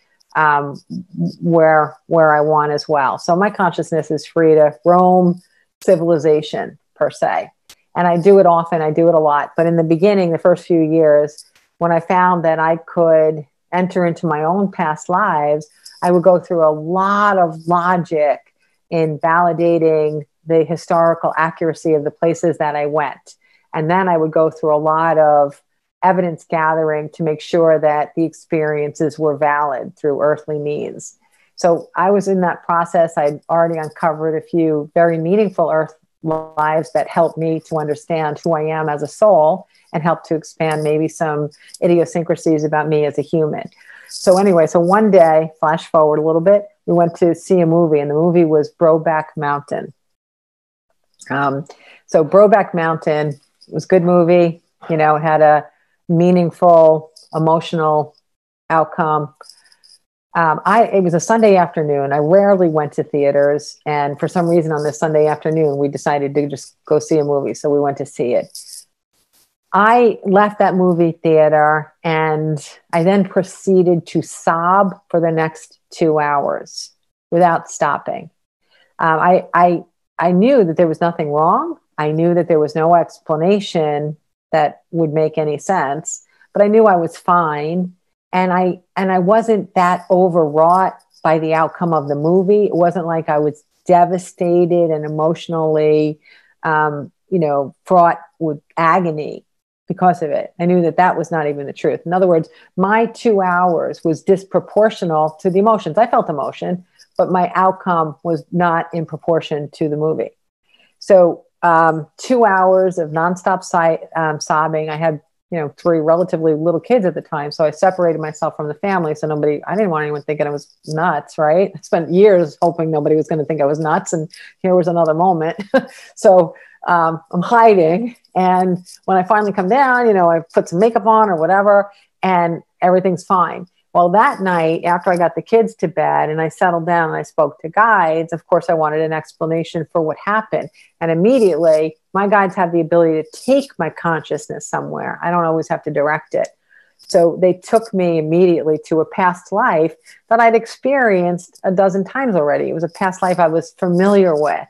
where I want as well. So my consciousness is free to roam civilization per se. And I do it often, I do it a lot. But in the beginning, the first few years, when I found that I could enter into my own past lives, I would go through a lot of logic in validating the historical accuracy of the places that I went. And then I would go through a lot of evidence gathering to make sure that the experiences were valid through earthly means. So I was in that process. I'd already uncovered a few very meaningful earth lives that helped me to understand who I am as a soul and help to expand maybe some idiosyncrasies about me as a human. So anyway, so one day, flash forward a little bit, we went to see a movie, and the movie was Brokeback Mountain. So Brokeback Mountain was a good movie, you know, it had a meaningful, emotional outcome. It was a Sunday afternoon. I rarely went to theaters. And for some reason on this Sunday afternoon, we decided to just go see a movie. So we went to see it. I left that movie theater and I then proceeded to sob for the next 2 hours without stopping. I knew that there was nothing wrong. I knew that there was no explanation that would make any sense, but I knew I was fine. And I wasn't that overwrought by the outcome of the movie. It wasn't like I was devastated and emotionally, fraught with agony because of it. I knew that that was not even the truth. In other words, my 2 hours was disproportional to the emotions. I felt emotion, but my outcome was not in proportion to the movie. So 2 hours of nonstop sobbing. I had 3 relatively little kids at the time. So I separated myself from the family. So I didn't want anyone thinking I was nuts, right? I spent years hoping nobody was going to think I was nuts. And here was another moment. So I'm hiding. And when I finally come down, you know, I put some makeup on or whatever, and everything's fine. Well, that night, after I got the kids to bed and I settled down and I spoke to guides, of course, I wanted an explanation for what happened. And immediately, my guides have the ability to take my consciousness somewhere. I don't always have to direct it. So they took me immediately to a past life that I'd experienced a dozen times already. It was a past life I was familiar with.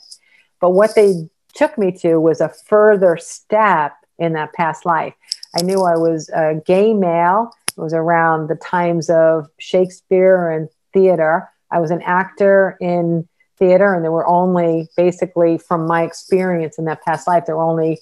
But what they took me to was a further step in that past life. I knew I was a gay male. It was around the times of Shakespeare and theater. I was an actor in theater, and there were only, basically from my experience in that past life, there were only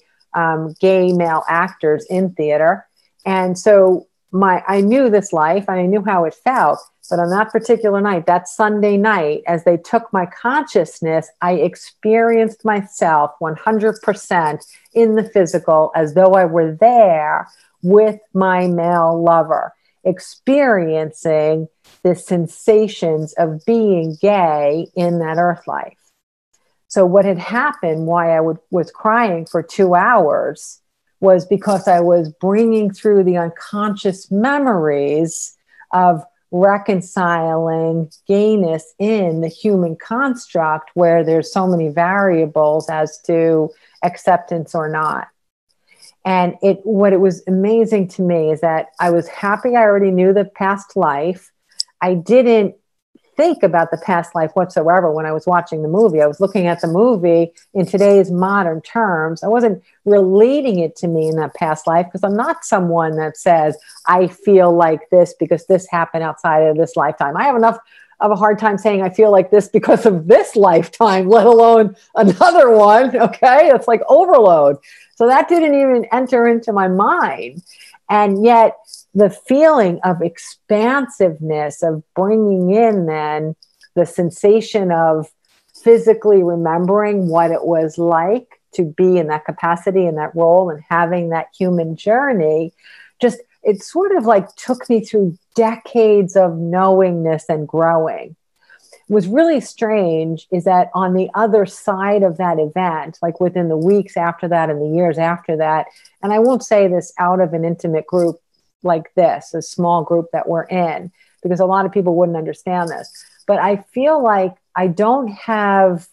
gay male actors in theater. And so I knew this life and I knew how it felt. But on that particular night, that Sunday night, as they took my consciousness, I experienced myself 100% in the physical, as though I were there with my male lover, experiencing the sensations of being gay in that earth life. So what had happened, why I was crying for 2 hours, was because I was bringing through the unconscious memories of reconciling gayness in the human construct, where there's so many variables as to acceptance or not. And what it was amazing to me is that I was happy I already knew the past life. I didn't think about the past life whatsoever when I was watching the movie. I was looking at the movie in today's modern terms. I wasn't relating it to me in that past life, because I'm not someone that says, I feel like this because this happened outside of this lifetime. I have enough of a hard time saying I feel like this because of this lifetime, let alone another one. Okay. It's like overload. So that didn't even enter into my mind. And yet the feeling of expansiveness, of bringing in then the sensation of physically remembering what it was like to be in that capacity, in that role, and having that human journey, just, it sort of like took me through decades of knowingness and growing. What's really strange is that on the other side of that event, like within the weeks after that and the years after that, and I won't say this out of an intimate group like this, a small group that we're in, because a lot of people wouldn't understand this, but I feel like I don't have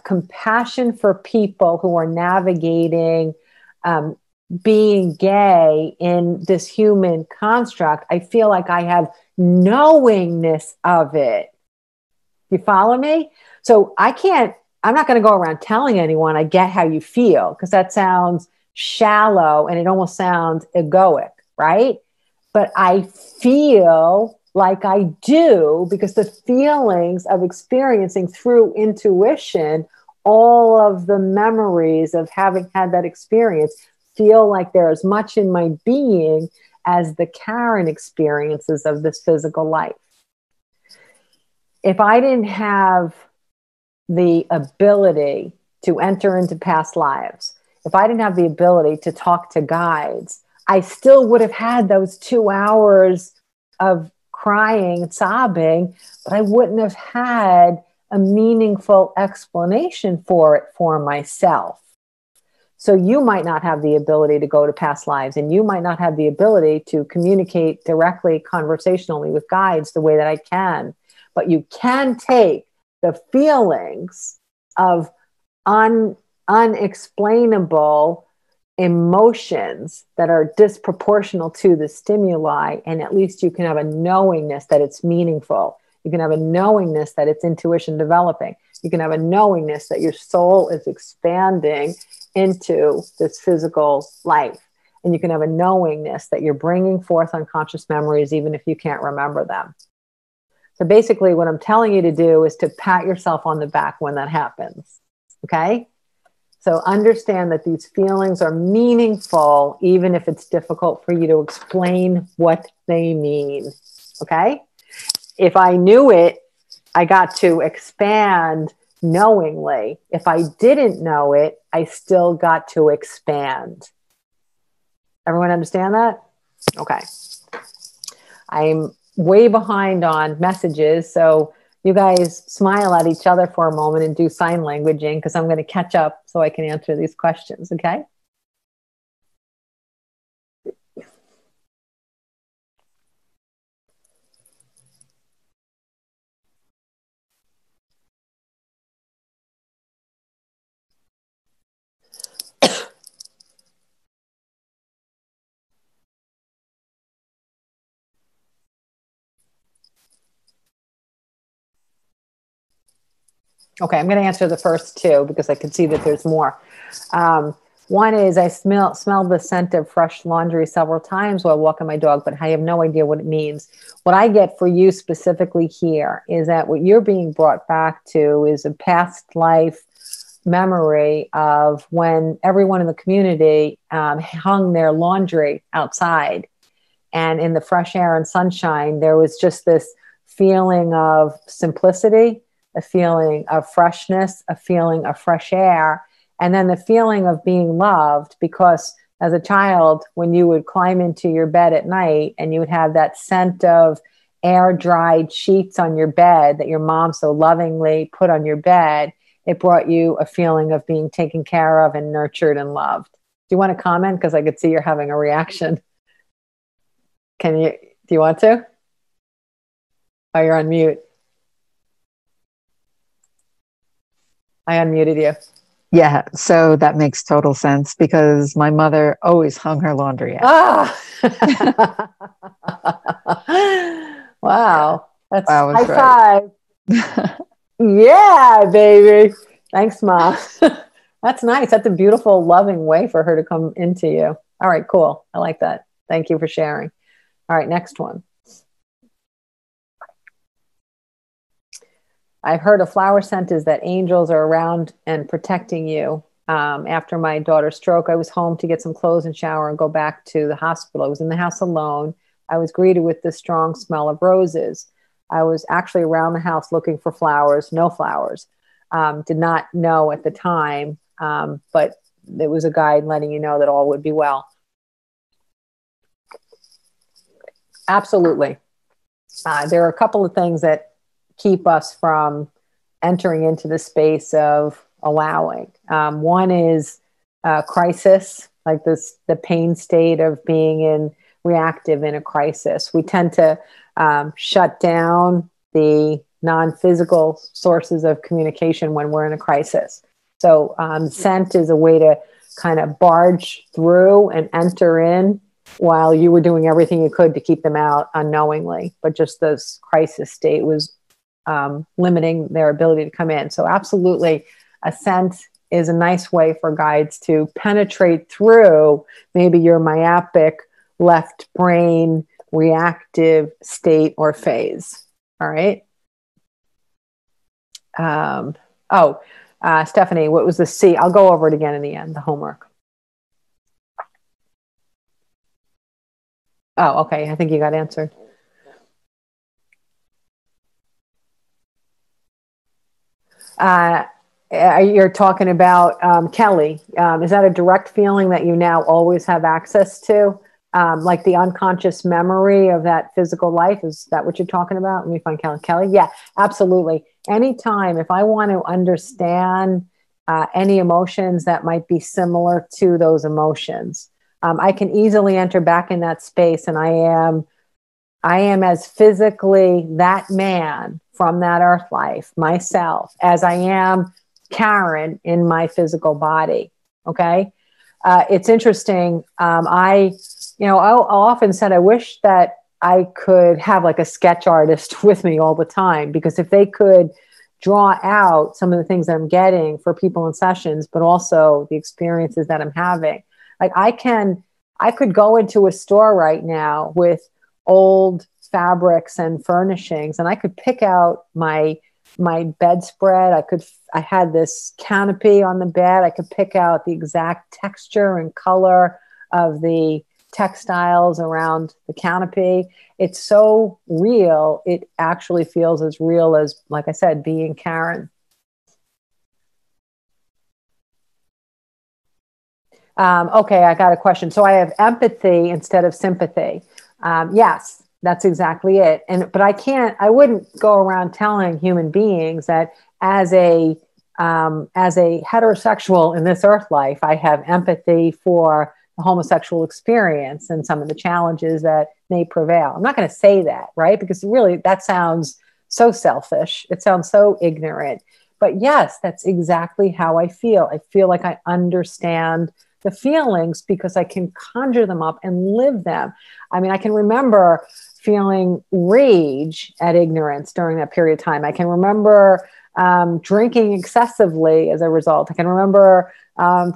compassion for people who are navigating being gay in this human construct. I feel like I have knowingness of it. You follow me? So I'm not going to go around telling anyone I get how you feel, because that sounds shallow and it almost sounds egoic, right? But I feel like I do, because the feelings of experiencing through intuition, all of the memories of having had that experience, feel like they're as much in my being as the Karen experiences of this physical life. If I didn't have the ability to enter into past lives, if I didn't have the ability to talk to guides, I still would have had those 2 hours of crying and sobbing, but I wouldn't have had a meaningful explanation for it for myself. So you might not have the ability to go to past lives, and you might not have the ability to communicate directly, conversationally with guides the way that I can, but you can take the feelings of unexplainable emotions that are disproportional to the stimuli, and at least you can have a knowingness that it's meaningful. You can have a knowingness that it's intuition developing. You can have a knowingness that your soul is expanding into this physical life. And you can have a knowingness that you're bringing forth unconscious memories, even if you can't remember them. So basically what I'm telling you to do is to pat yourself on the back when that happens. Okay? So understand that these feelings are meaningful, even if it's difficult for you to explain what they mean. Okay? If I knew it, I got to expand knowingly. If I didn't know it, I still got to expand. Everyone understand that? Okay. I'm way behind on messages. So you guys smile at each other for a moment and do sign languaging, because I'm going to catch up so I can answer these questions. Okay. Okay, I'm going to answer the first two because I can see that there's more. One is I smelled the scent of fresh laundry several times while walking my dog, but I have no idea what it means. What I get for you specifically here is that what you're being brought back to is a past life memory of when everyone in the community hung their laundry outside. And in the fresh air and sunshine, there was just this feeling of simplicity, a feeling of freshness, a feeling of fresh air, and then the feeling of being loved. Because as a child, when you would climb into your bed at night and you would have that scent of air dried sheets on your bed that your mom so lovingly put on your bed, it brought you a feeling of being taken care of and nurtured and loved. Do you want to comment? Because I could see you're having a reaction. Do you want to? Oh, you're on mute. I unmuted you. Yeah, so that makes total sense because my mother always hung her laundry out. Ah! Wow. That's high right. five. Yeah, baby. Thanks, Mom. That's nice. That's a beautiful, loving way for her to come into you. All right, cool. I like that. Thank you for sharing. All right, next one. I've heard a flower scent is that angels are around and protecting you. After my daughter's stroke, I was home to get some clothes and shower and go back to the hospital. I was in the house alone. I was greeted with the strong smell of roses. I was actually around the house looking for flowers, no flowers. Did not know at the time, but it was a guide letting you know that all would be well. Absolutely. There are a couple of things that keep us from entering into the space of allowing. One is crisis, like the pain state of being reactive in a crisis. We tend to shut down the non-physical sources of communication when we're in a crisis. So scent is a way to kind of barge through and enter in while you were doing everything you could to keep them out unknowingly. But just this crisis state was limiting their ability to come in. So absolutely, a scent is a nice way for guides to penetrate through maybe your myopic left brain reactive state or phase. All right. Stephanie, what was the C? I'll go over it again in the end, the homework. Oh, okay. I think you got answered. You're talking about Kelly. Is that a direct feeling that you now always have access to? Like the unconscious memory of that physical life? Is that what you're talking about? Let me find Kelly. Kelly? Yeah, absolutely. Anytime, if I want to understand any emotions that might be similar to those emotions, I can easily enter back in that space, and I am as physically that man from that earth life, myself, as I am Karen in my physical body. Okay. It's interesting. I often said, I wish that I could have like a sketch artist with me all the time, because if they could draw out some of the things that I'm getting for people in sessions, but also the experiences that I'm having, like I could go into a store right now with old fabrics and furnishings, and I could pick out my bedspread. I had this canopy on the bed. I could pick out the exact texture and color of the textiles around the canopy. It's so real. It actually feels as real as, like I said, being Karen. Okay, I got a question. So I have empathy instead of sympathy. Yes, That's exactly it. But I wouldn't go around telling human beings that as a heterosexual in this earth life, I have empathy for the homosexual experience and some of the challenges that may prevail. I'm not going to say that, right? Because really that sounds so selfish. It sounds so ignorant. But yes, that's exactly how I feel. I feel like I understand the feelings because I can conjure them up and live them. I mean, I can remember feeling rage at ignorance during that period of time. I can remember drinking excessively as a result. I can remember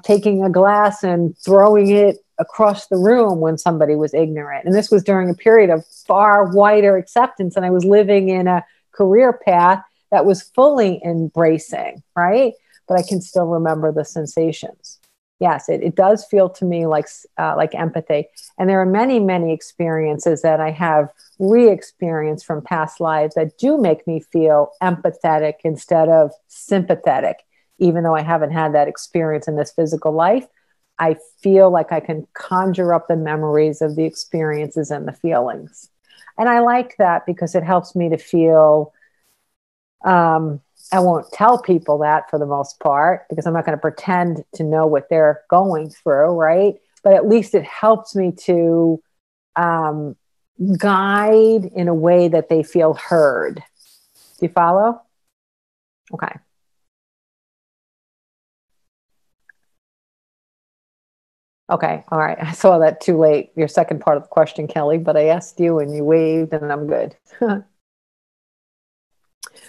taking a glass and throwing it across the room when somebody was ignorant. And this was during a period of far wider acceptance. And I was living in a career path that was fully embracing, right? But I can still remember the sensations. Yes, it does feel to me like empathy. And there are many, many experiences that I have re-experienced from past lives that do make me feel empathetic instead of sympathetic. Even though I haven't had that experience in this physical life, I feel like I can conjure up the memories of the experiences and the feelings. And I like that because it helps me to feel, I won't tell people that for the most part, because I'm not going to pretend to know what they're going through, right? But at least it helps me to guide in a way that they feel heard. Do you follow? Okay. Okay. All right. I saw that too late. Your second part of the question, Kelly, but I asked you and you waved and I'm good. All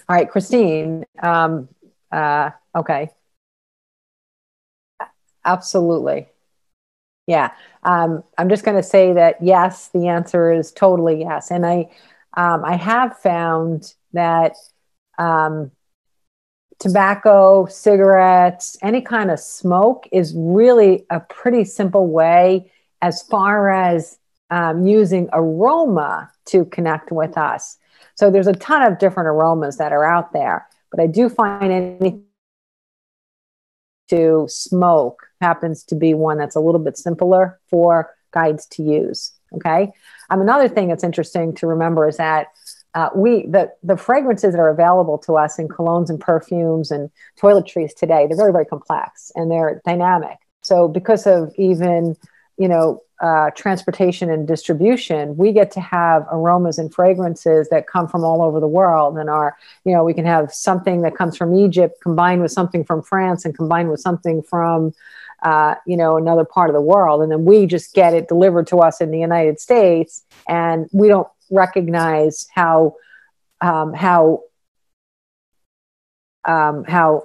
right, Christine. Okay. Absolutely. Yeah. I'm just going to say that yes, the answer is totally yes. And I have found that tobacco, cigarettes, any kind of smoke is really a pretty simple way as far as using aroma to connect with us. So there's a ton of different aromas that are out there, but I do find anything to smoke happens to be one that's a little bit simpler for guides to use. Okay. Another thing that's interesting to remember is that the fragrances that are available to us in colognes and perfumes and toiletries today, they're very, very complex and they're dynamic. So because of even, transportation and distribution, we get to have aromas and fragrances that come from all over the world and we can have something that comes from Egypt combined with something from France and combined with something from, another part of the world. And then we just get it delivered to us in the United States and we don't recognize how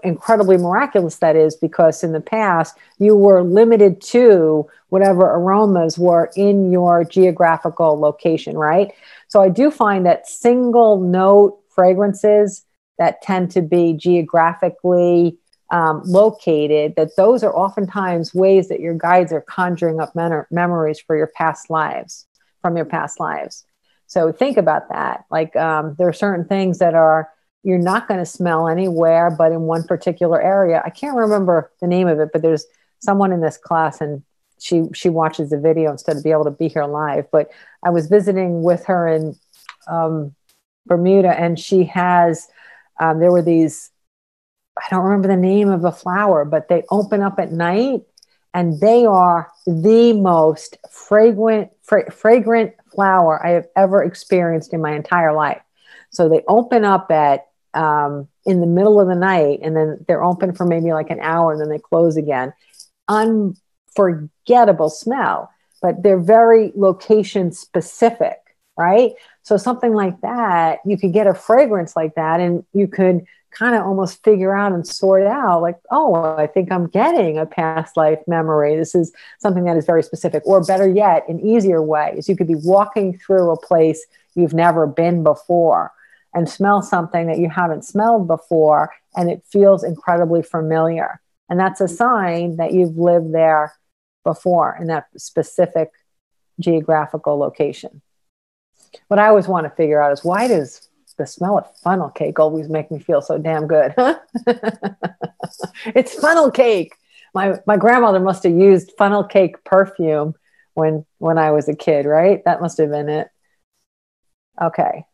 incredibly miraculous that is, because in the past you were limited to whatever aromas were in your geographical location, right? So I do find that single note fragrances that tend to be geographically located, that those are oftentimes ways that your guides are conjuring up memories for your past lives, from your past lives. So think about that. Like there are certain things that you're not going to smell anywhere but in one particular area. I can't remember the name of it, but there's someone in this class and she watches the video instead of being able to be here live. But I was visiting with her in Bermuda, and she has, there were these, I don't remember the name of the flower, but they open up at night and they are the most fragrant flower I have ever experienced in my entire life. So they open up at in the middle of the night, and then they're open for maybe like an hour, and then they close again. Unforgettable smell, but they're very location specific, right? So something like that, you could get a fragrance like that, and you could kind of almost figure out and sort out like, oh, I think I'm getting a past life memory. This is something that is very specific. Or better yet, an easier way is you could be walking through a place you've never been before and smell something that you haven't smelled before, and it feels incredibly familiar. And that's a sign that you've lived there before in that specific geographical location. What I always want to figure out is, why does the smell of funnel cake always make me feel so damn good? Huh? It's funnel cake. My grandmother must have used funnel cake perfume when I was a kid, right? That must have been it. Okay.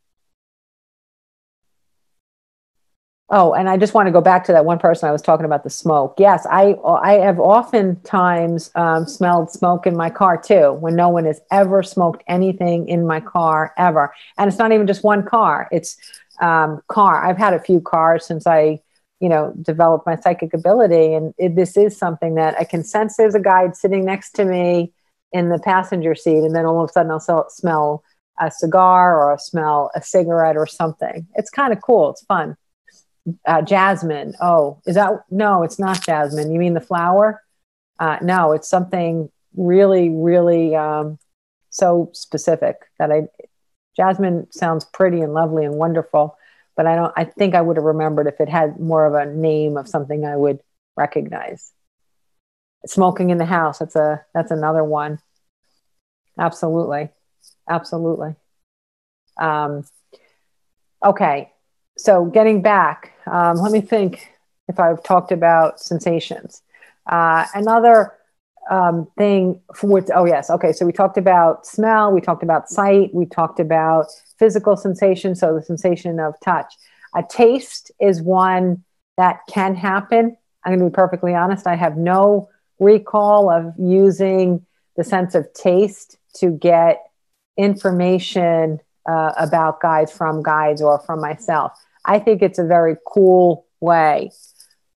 Oh, and I just want to go back to that one person I was talking about, the smoke. Yes, I have oftentimes smelled smoke in my car too, when no one has ever smoked anything in my car ever. And it's not even just one car. It's car. I've had a few cars since I, developed my psychic ability. And this is something that I can sense. There's a guide sitting next to me in the passenger seat. And then all of a sudden I'll smell a cigar, or I'll smell a cigarette or something. It's kind of cool. It's fun. Jasmine. Oh, no, it's not jasmine. You mean the flower? No, it's something really, really so specific that jasmine sounds pretty and lovely and wonderful, but I think I would have remembered if it had more of a name of something I would recognize. Smoking in the house. That's another one. Absolutely. Absolutely. Okay. So getting back, let me think if I've talked about sensations. Another thing oh yes, okay. So we talked about smell, we talked about sight, we talked about physical sensation, so the sensation of touch. A taste is one that can happen. I'm going to be perfectly honest. I have no recall of using the sense of taste to get information about guides or from myself. I think it's a very cool way.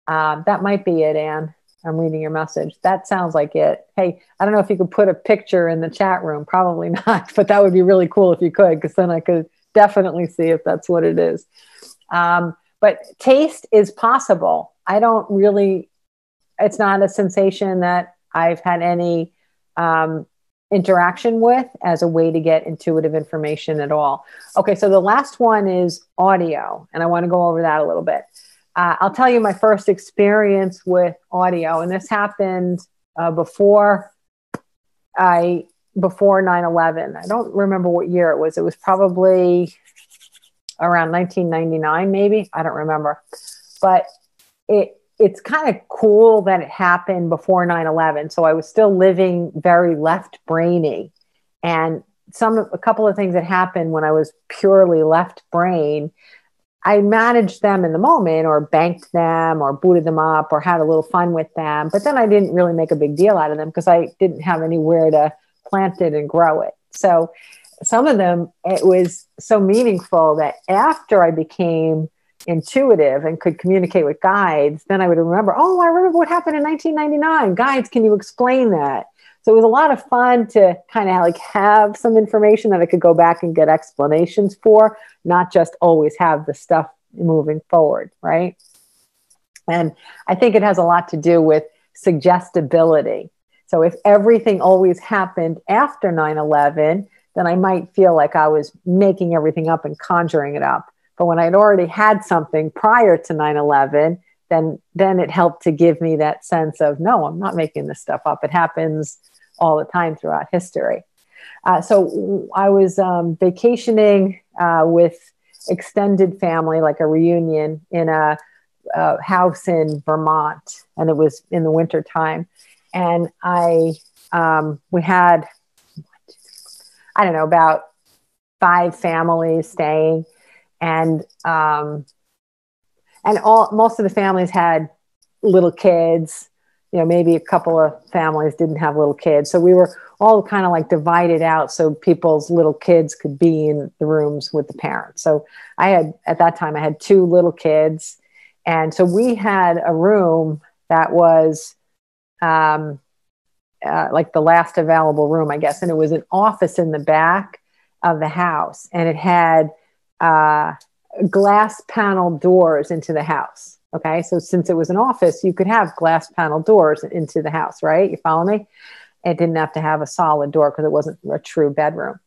That might be it, Anne. I'm reading your message. That sounds like it. Hey, I don't know if you could put a picture in the chat room. Probably not, but that would be really cool if you could, because then I could definitely see if that's what it is. But taste is possible. It's not a sensation that I've had any interaction with as a way to get intuitive information at all. Okay, so the last one is audio, and I want to go over that a little bit. I'll tell you my first experience with audio, and this happened before 9/11. I don't remember what year it was. It was probably around 1999, maybe. I don't remember, but it's kind of cool that it happened before 9/11. So I was still living very left brainy, and a couple of things that happened when I was purely left brain, I managed them in the moment, or banked them, or booted them up, or had a little fun with them. But then I didn't really make a big deal out of them because I didn't have anywhere to plant it and grow it. So some of them, it was so meaningful that after I became intuitive and could communicate with guides, then I would remember, oh, I remember what happened in 1999. Guides, can you explain that? So it was a lot of fun to kind of like have some information that I could go back and get explanations for, not just always have the stuff moving forward, right? And I think it has a lot to do with suggestibility. So if everything always happened after 9/11, then I might feel like I was making everything up and conjuring it up. But when I'd already had something prior to 9/11, then it helped to give me that sense of, no, I'm not making this stuff up. It happens all the time throughout history. So I was vacationing with extended family, like a reunion, in a house in Vermont, and it was in the winter time. And we had, I don't know, about 5 families staying, and most of the families had little kids. Maybe a couple of families didn't have little kids. So we were all kind of like divided out so people's little kids could be in the rooms with the parents. So at that time, I had 2 little kids. And so we had a room that was like the last available room, I guess. And it was an office in the back of the house. And it had glass panel doors into the house. Okay. So since it was an office, you could have glass panel doors into the house, right? You follow me? It didn't have to have a solid door because it wasn't a true bedroom.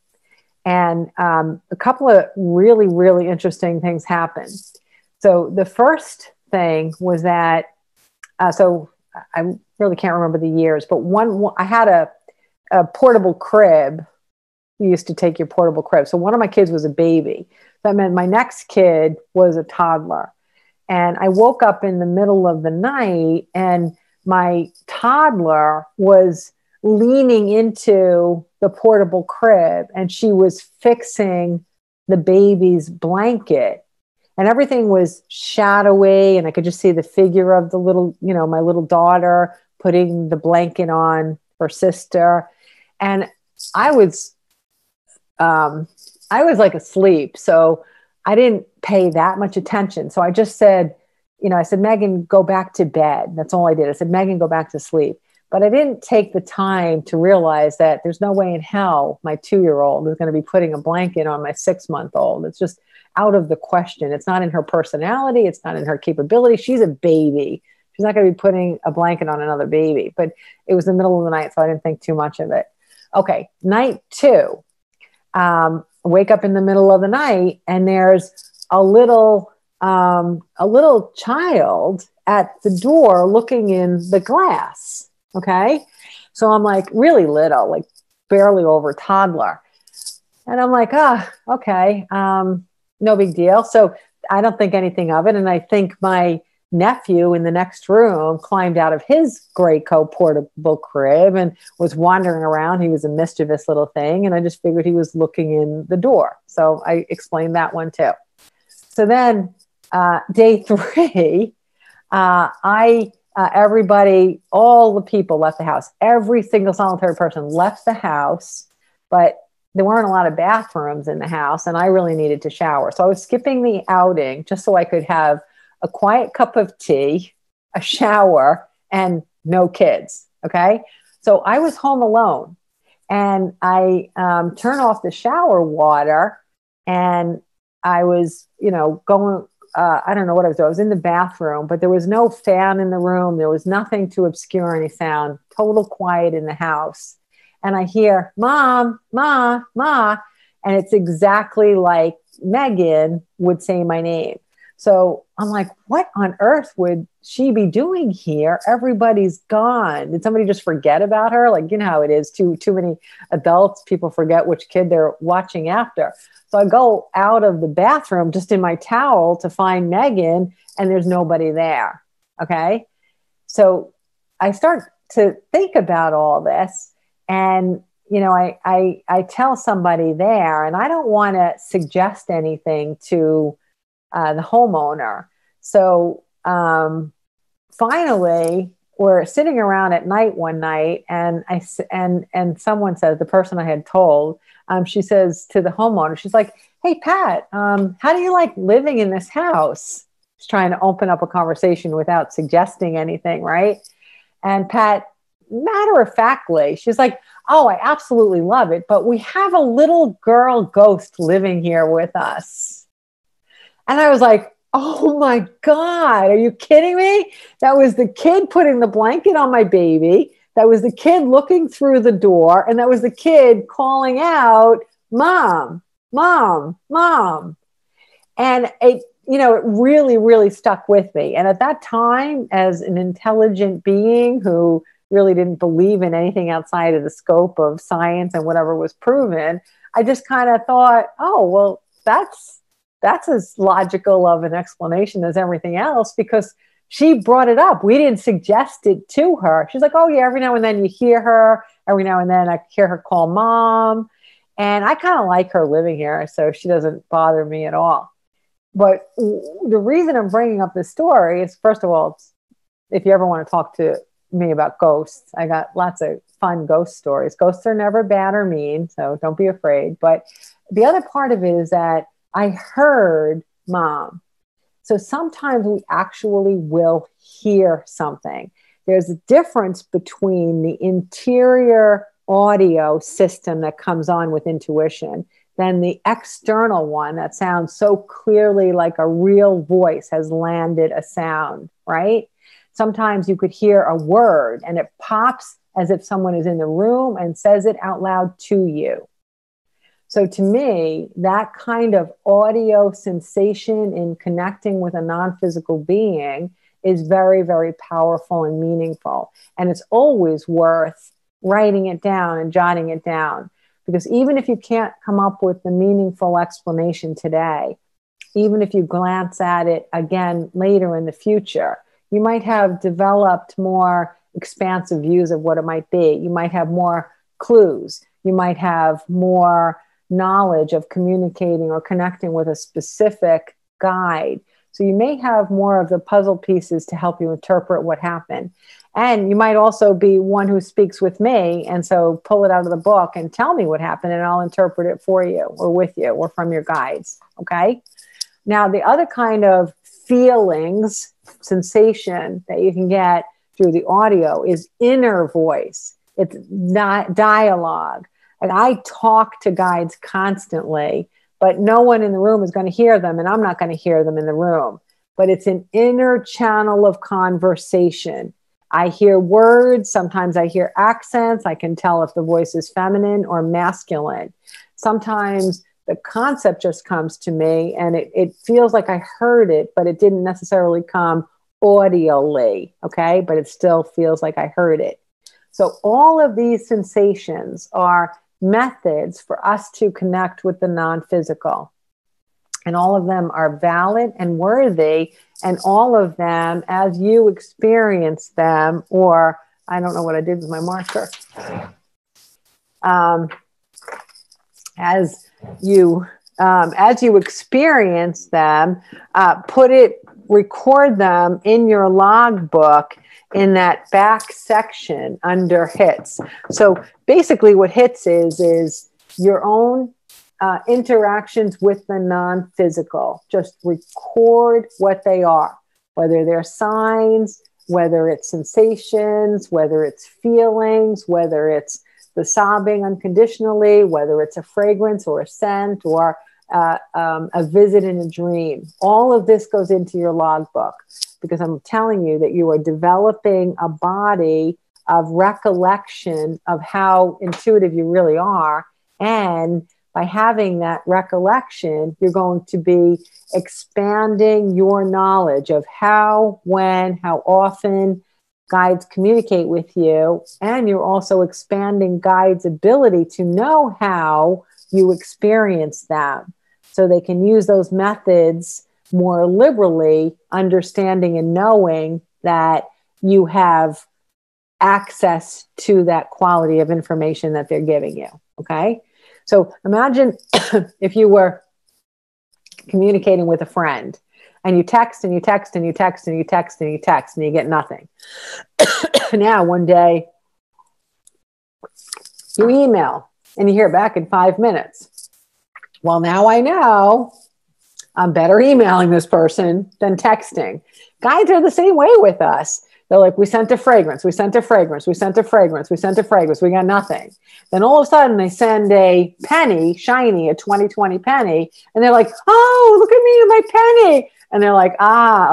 And a couple of really, really interesting things happened. So the first thing was that, so I really can't remember the years, but I had a portable crib. You used to take your portable crib. So one of my kids was a baby. That meant my next kid was a toddler. And I woke up in the middle of the night, and my toddler was leaning into the portable crib, and she was fixing the baby's blanket, and everything was shadowy, and I could just see the figure of the little, my little daughter putting the blanket on her sister. And I was like asleep. So I didn't pay that much attention. So I just said, I said, Megan, go back to bed. That's all I did. I said, Megan, go back to sleep. But I didn't take the time to realize that there's no way in hell my 2-year-old is going to be putting a blanket on my 6-month-old. It's just out of the question. It's not in her personality. It's not in her capability. She's a baby. She's not going to be putting a blanket on another baby. But it was the middle of the night, so I didn't think too much of it. Okay, night 2. Wake up in the middle of the night, and there's a little child at the door looking in the glass. Okay. So I'm like really little, like barely over toddler. And I'm like, okay. No big deal. So I don't think anything of it. And I think my nephew in the next room climbed out of his Graco portable crib and was wandering around. He was a mischievous little thing. And I just figured he was looking in the door. So I explained that one too. So then day 3, everybody, all the people left the house. Every single solitary person left the house, but there weren't a lot of bathrooms in the house, and I really needed to shower. So I was skipping the outing just so I could have a quiet cup of tea, a shower, and no kids. Okay. So I was home alone, and I turned off the shower water, and I was, going, I don't know what I was doing. I was in the bathroom, but there was no fan in the room. There was nothing to obscure any sound, total quiet in the house. And I hear, Mom, Ma, Ma. And it's exactly like Megan would say my name. So I'm like, what on earth would she be doing here? Everybody's gone. Did somebody just forget about her? Like, you know how it is, too many adults, people forget which kid they're watching after. So I go out of the bathroom just in my towel to find Megan, and there's nobody there. Okay. So I start to think about all this, and, I tell somebody there, and I don't want to suggest anything to the homeowner. So finally, we're sitting around at night one night, and someone says, the person I had told, she says to the homeowner, she's like, hey, Pat, how do you like living in this house? She's trying to open up a conversation without suggesting anything, right? And Pat, matter of factly, she's like, oh, I absolutely love it, but we have a little girl ghost living here with us. And I was like, oh my God, are you kidding me? That was the kid putting the blanket on my baby. That was the kid looking through the door. And that was the kid calling out, Mom, Mom, Mom. And it really, really stuck with me. And at that time, as an intelligent being who really didn't believe in anything outside of the scope of science and whatever was proven, I just kind of thought, oh, well, that's as logical of an explanation as everything else, because she brought it up. We didn't suggest it to her. She's like, oh yeah, every now and then you hear her. Every now and then I hear her call Mom. And I kind of like her living here, so she doesn't bother me at all. But the reason I'm bringing up this story is, first of all, if you ever want to talk to me about ghosts, I got lots of fun ghost stories. Ghosts are never bad or mean, so don't be afraid. But the other part of it is that I heard Mom. So sometimes we actually will hear something. There's a difference between the interior audio system that comes on with intuition than the external one that sounds so clearly like a real voice has landed a sound, right? Sometimes you could hear a word and it pops as if someone is in the room and says it out loud to you. So to me, that kind of audio sensation in connecting with a non-physical being is very, very powerful and meaningful. And it's always worth writing it down and jotting it down. Because even if you can't come up with the meaningful explanation today, even if you glance at it again later in the future, you might have developed more expansive views of what it might be. You might have more clues. You might have more knowledge of communicating or connecting with a specific guide. So you may have more of the puzzle pieces to help you interpret what happened. And you might also be one who speaks with me. And so pull it out of the book and tell me what happened, and I'll interpret it for you or with you or from your guides. Okay. Now, the other kind of feelings, sensation that you can get through the audio is inner voice. It's not dialogue. And I talk to guides constantly, but no one in the room is going to hear them, and I'm not going to hear them in the room. But it's an inner channel of conversation. I hear words. Sometimes I hear accents. I can tell if the voice is feminine or masculine. Sometimes the concept just comes to me and it feels like I heard it, but it didn't necessarily come audially. Okay. But it still feels like I heard it. So all of these sensations are methods for us to connect with the non-physical. And all of them are valid and worthy. And all of them, as you experience them, or I don't know what I did with my marker. As you experience them, record them in your logbook in that back section under hits. So basically what hits is your own interactions with the non-physical. Just record what they are, whether they're signs, whether it's sensations, whether it's feelings, whether it's the sobbing unconditionally, whether it's a fragrance or a scent or a visit in a dream. All of this goes into your logbook because I'm telling you that you are developing a body of recollection of how intuitive you really are. And by having that recollection, you're going to be expanding your knowledge of how, when, how often guides communicate with you. And you're also expanding guides' ability to know how you experience them so they can use those methods more liberally, understanding and knowing that you have access to that quality of information that they're giving you. Okay. So imagine if you were communicating with a friend and you text and you text and you text and you text and you text and you get nothing. Now, one day you email and you hear back in 5 minutes. Well, now I know I'm better emailing this person than texting. Guides are the same way with us. They're like, we sent a fragrance, we sent a fragrance, we sent a fragrance, we sent a fragrance, we got nothing. Then all of a sudden they send a penny, shiny, a 2020 penny, and they're like, oh, look at me and my penny. And they're like,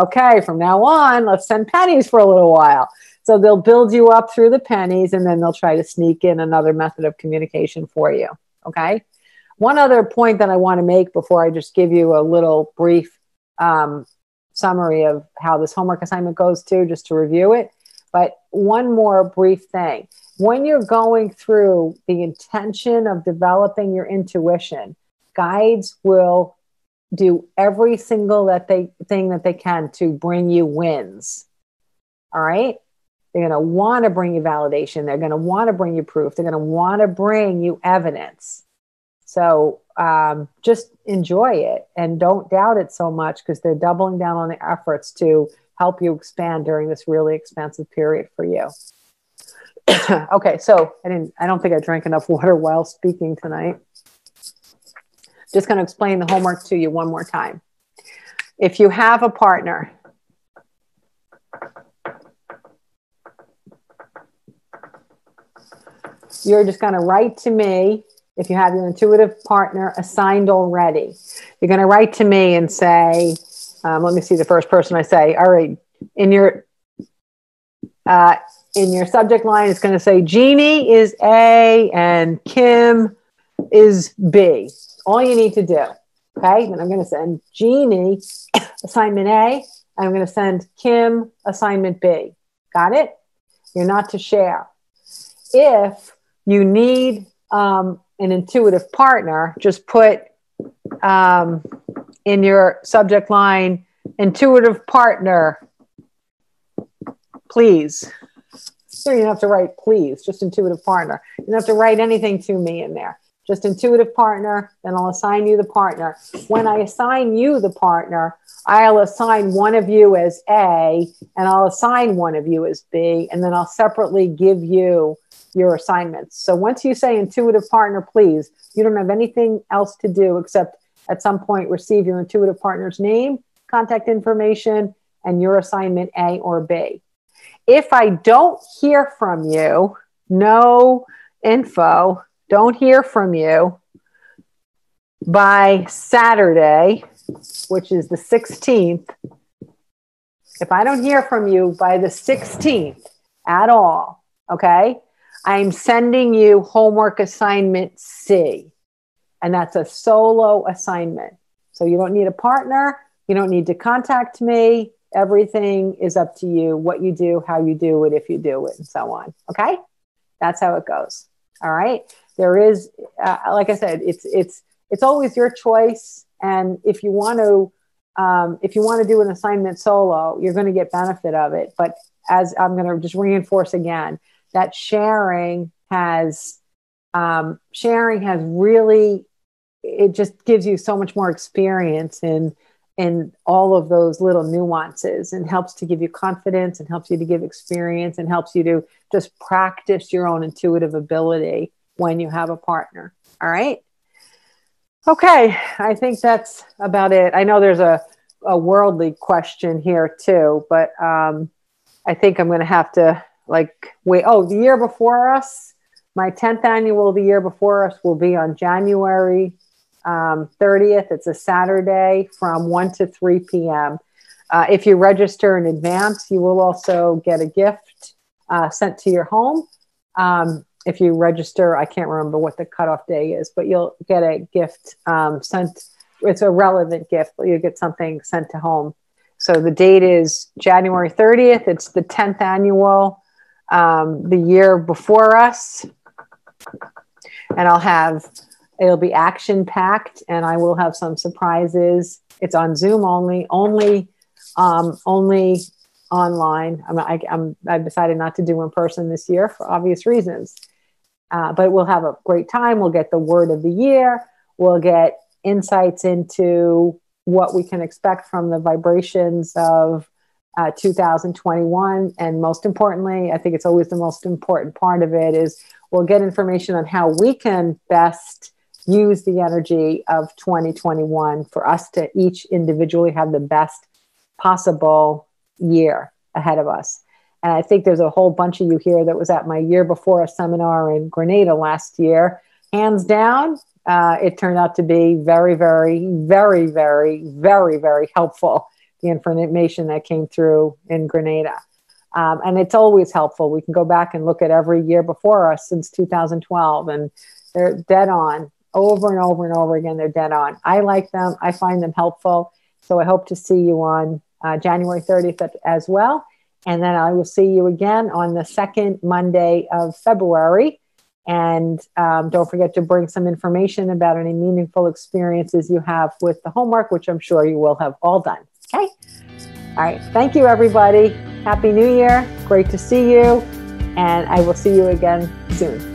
okay, from now on, let's send pennies for a little while. So they'll build you up through the pennies, and then they'll try to sneak in another method of communication for you. Okay. One other point that I want to make before I just give you a little brief summary of how this homework assignment goes to, just to review it. But one more brief thing. When you're going through the intention of developing your intuition, guides will do every single thing that they can to bring you wins. All right? They're going to want to bring you validation. They're going to want to bring you proof. They're going to want to bring you evidence. So just enjoy it and don't doubt it so much, because they're doubling down on the efforts to help you expand during this really expansive period for you. Okay, so I don't think I drank enough water while speaking tonight. Just going to explain the homework to you one more time. If you have a partner, you're just going to write to me. If you have your intuitive partner assigned already, you're going to write to me and say, let me see the first person I say. All right. In your subject line, it's going to say Jeannie is A and Kim is B. All you need to do. Okay. Then I'm going to send Jeannie assignment A, and I'm going to send Kim assignment B. Got it? You're not to share. If you need, an intuitive partner, just put in your subject line, intuitive partner, please. So you don't have to write please, just intuitive partner. You don't have to write anything to me in there. just intuitive partner, then I'll assign you the partner. When I assign you the partner, I'll assign one of you as A, and I'll assign one of you as B, and then I'll separately give you your assignments. So once you say intuitive partner, please, you don't have anything else to do except at some point receive your intuitive partner's name, contact information, and your assignment A or B. If I don't hear from you, no info, don't hear from you by Saturday, which is the 16th, if I don't hear from you by the 16th at all, okay, I'm sending you homework assignment C, and that's a solo assignment. So you don't need a partner. You don't need to contact me. Everything is up to you, what you do, how you do it, if you do it, and so on. Okay? That's how it goes. All right? There is, like I said, it's always your choice. And if you want to do an assignment solo, you're going to get benefit of it. But as I'm going to just reinforce again, that sharing has really, it just gives you so much more experience in all of those little nuances, and helps to give you confidence, and helps you to give experience, and helps you to just practice your own intuitive ability when you have a partner. All right. Okay. I think that's about it. I know there's a worldly question here too, but I think I'm going to have to wait. Oh, the year before us, my 10th annual, the year before us will be on January 30th. It's a Saturday from 1 to 3 p.m. If you register in advance, you will also get a gift sent to your home. If you register, I can't remember what the cutoff day is, but you'll get a gift sent. It's a relevant gift, but you'll get something sent to home. So the date is January 30th. It's the 10th annual, the year before us. And it'll be action packed, and I will have some surprises. It's on Zoom only online. I've decided not to do in person this year for obvious reasons. But we'll have a great time. We'll get the word of the year. We'll get insights into what we can expect from the vibrations of 2021. And most importantly, I think it's always the most important part of it, is we'll get information on how we can best use the energy of 2021 for us to each individually have the best possible year ahead of us. And I think there's a whole bunch of you here that was at my year before a seminar in Grenada last year. Hands down, it turned out to be very, very, very, very, very, very helpful, the information that came through in Grenada. And it's always helpful. We can go back and look at every year before us since 2012, and they're dead on. Over and over and over again, they're dead on. I like them. I find them helpful. So I hope to see you on January 30th as well. And then I will see you again on the second Monday of February. And don't forget to bring some information about any meaningful experiences you have with the homework, which I'm sure you will have all done. Okay? All right. Thank you, everybody. Happy New Year. Great to see you. And I will see you again soon.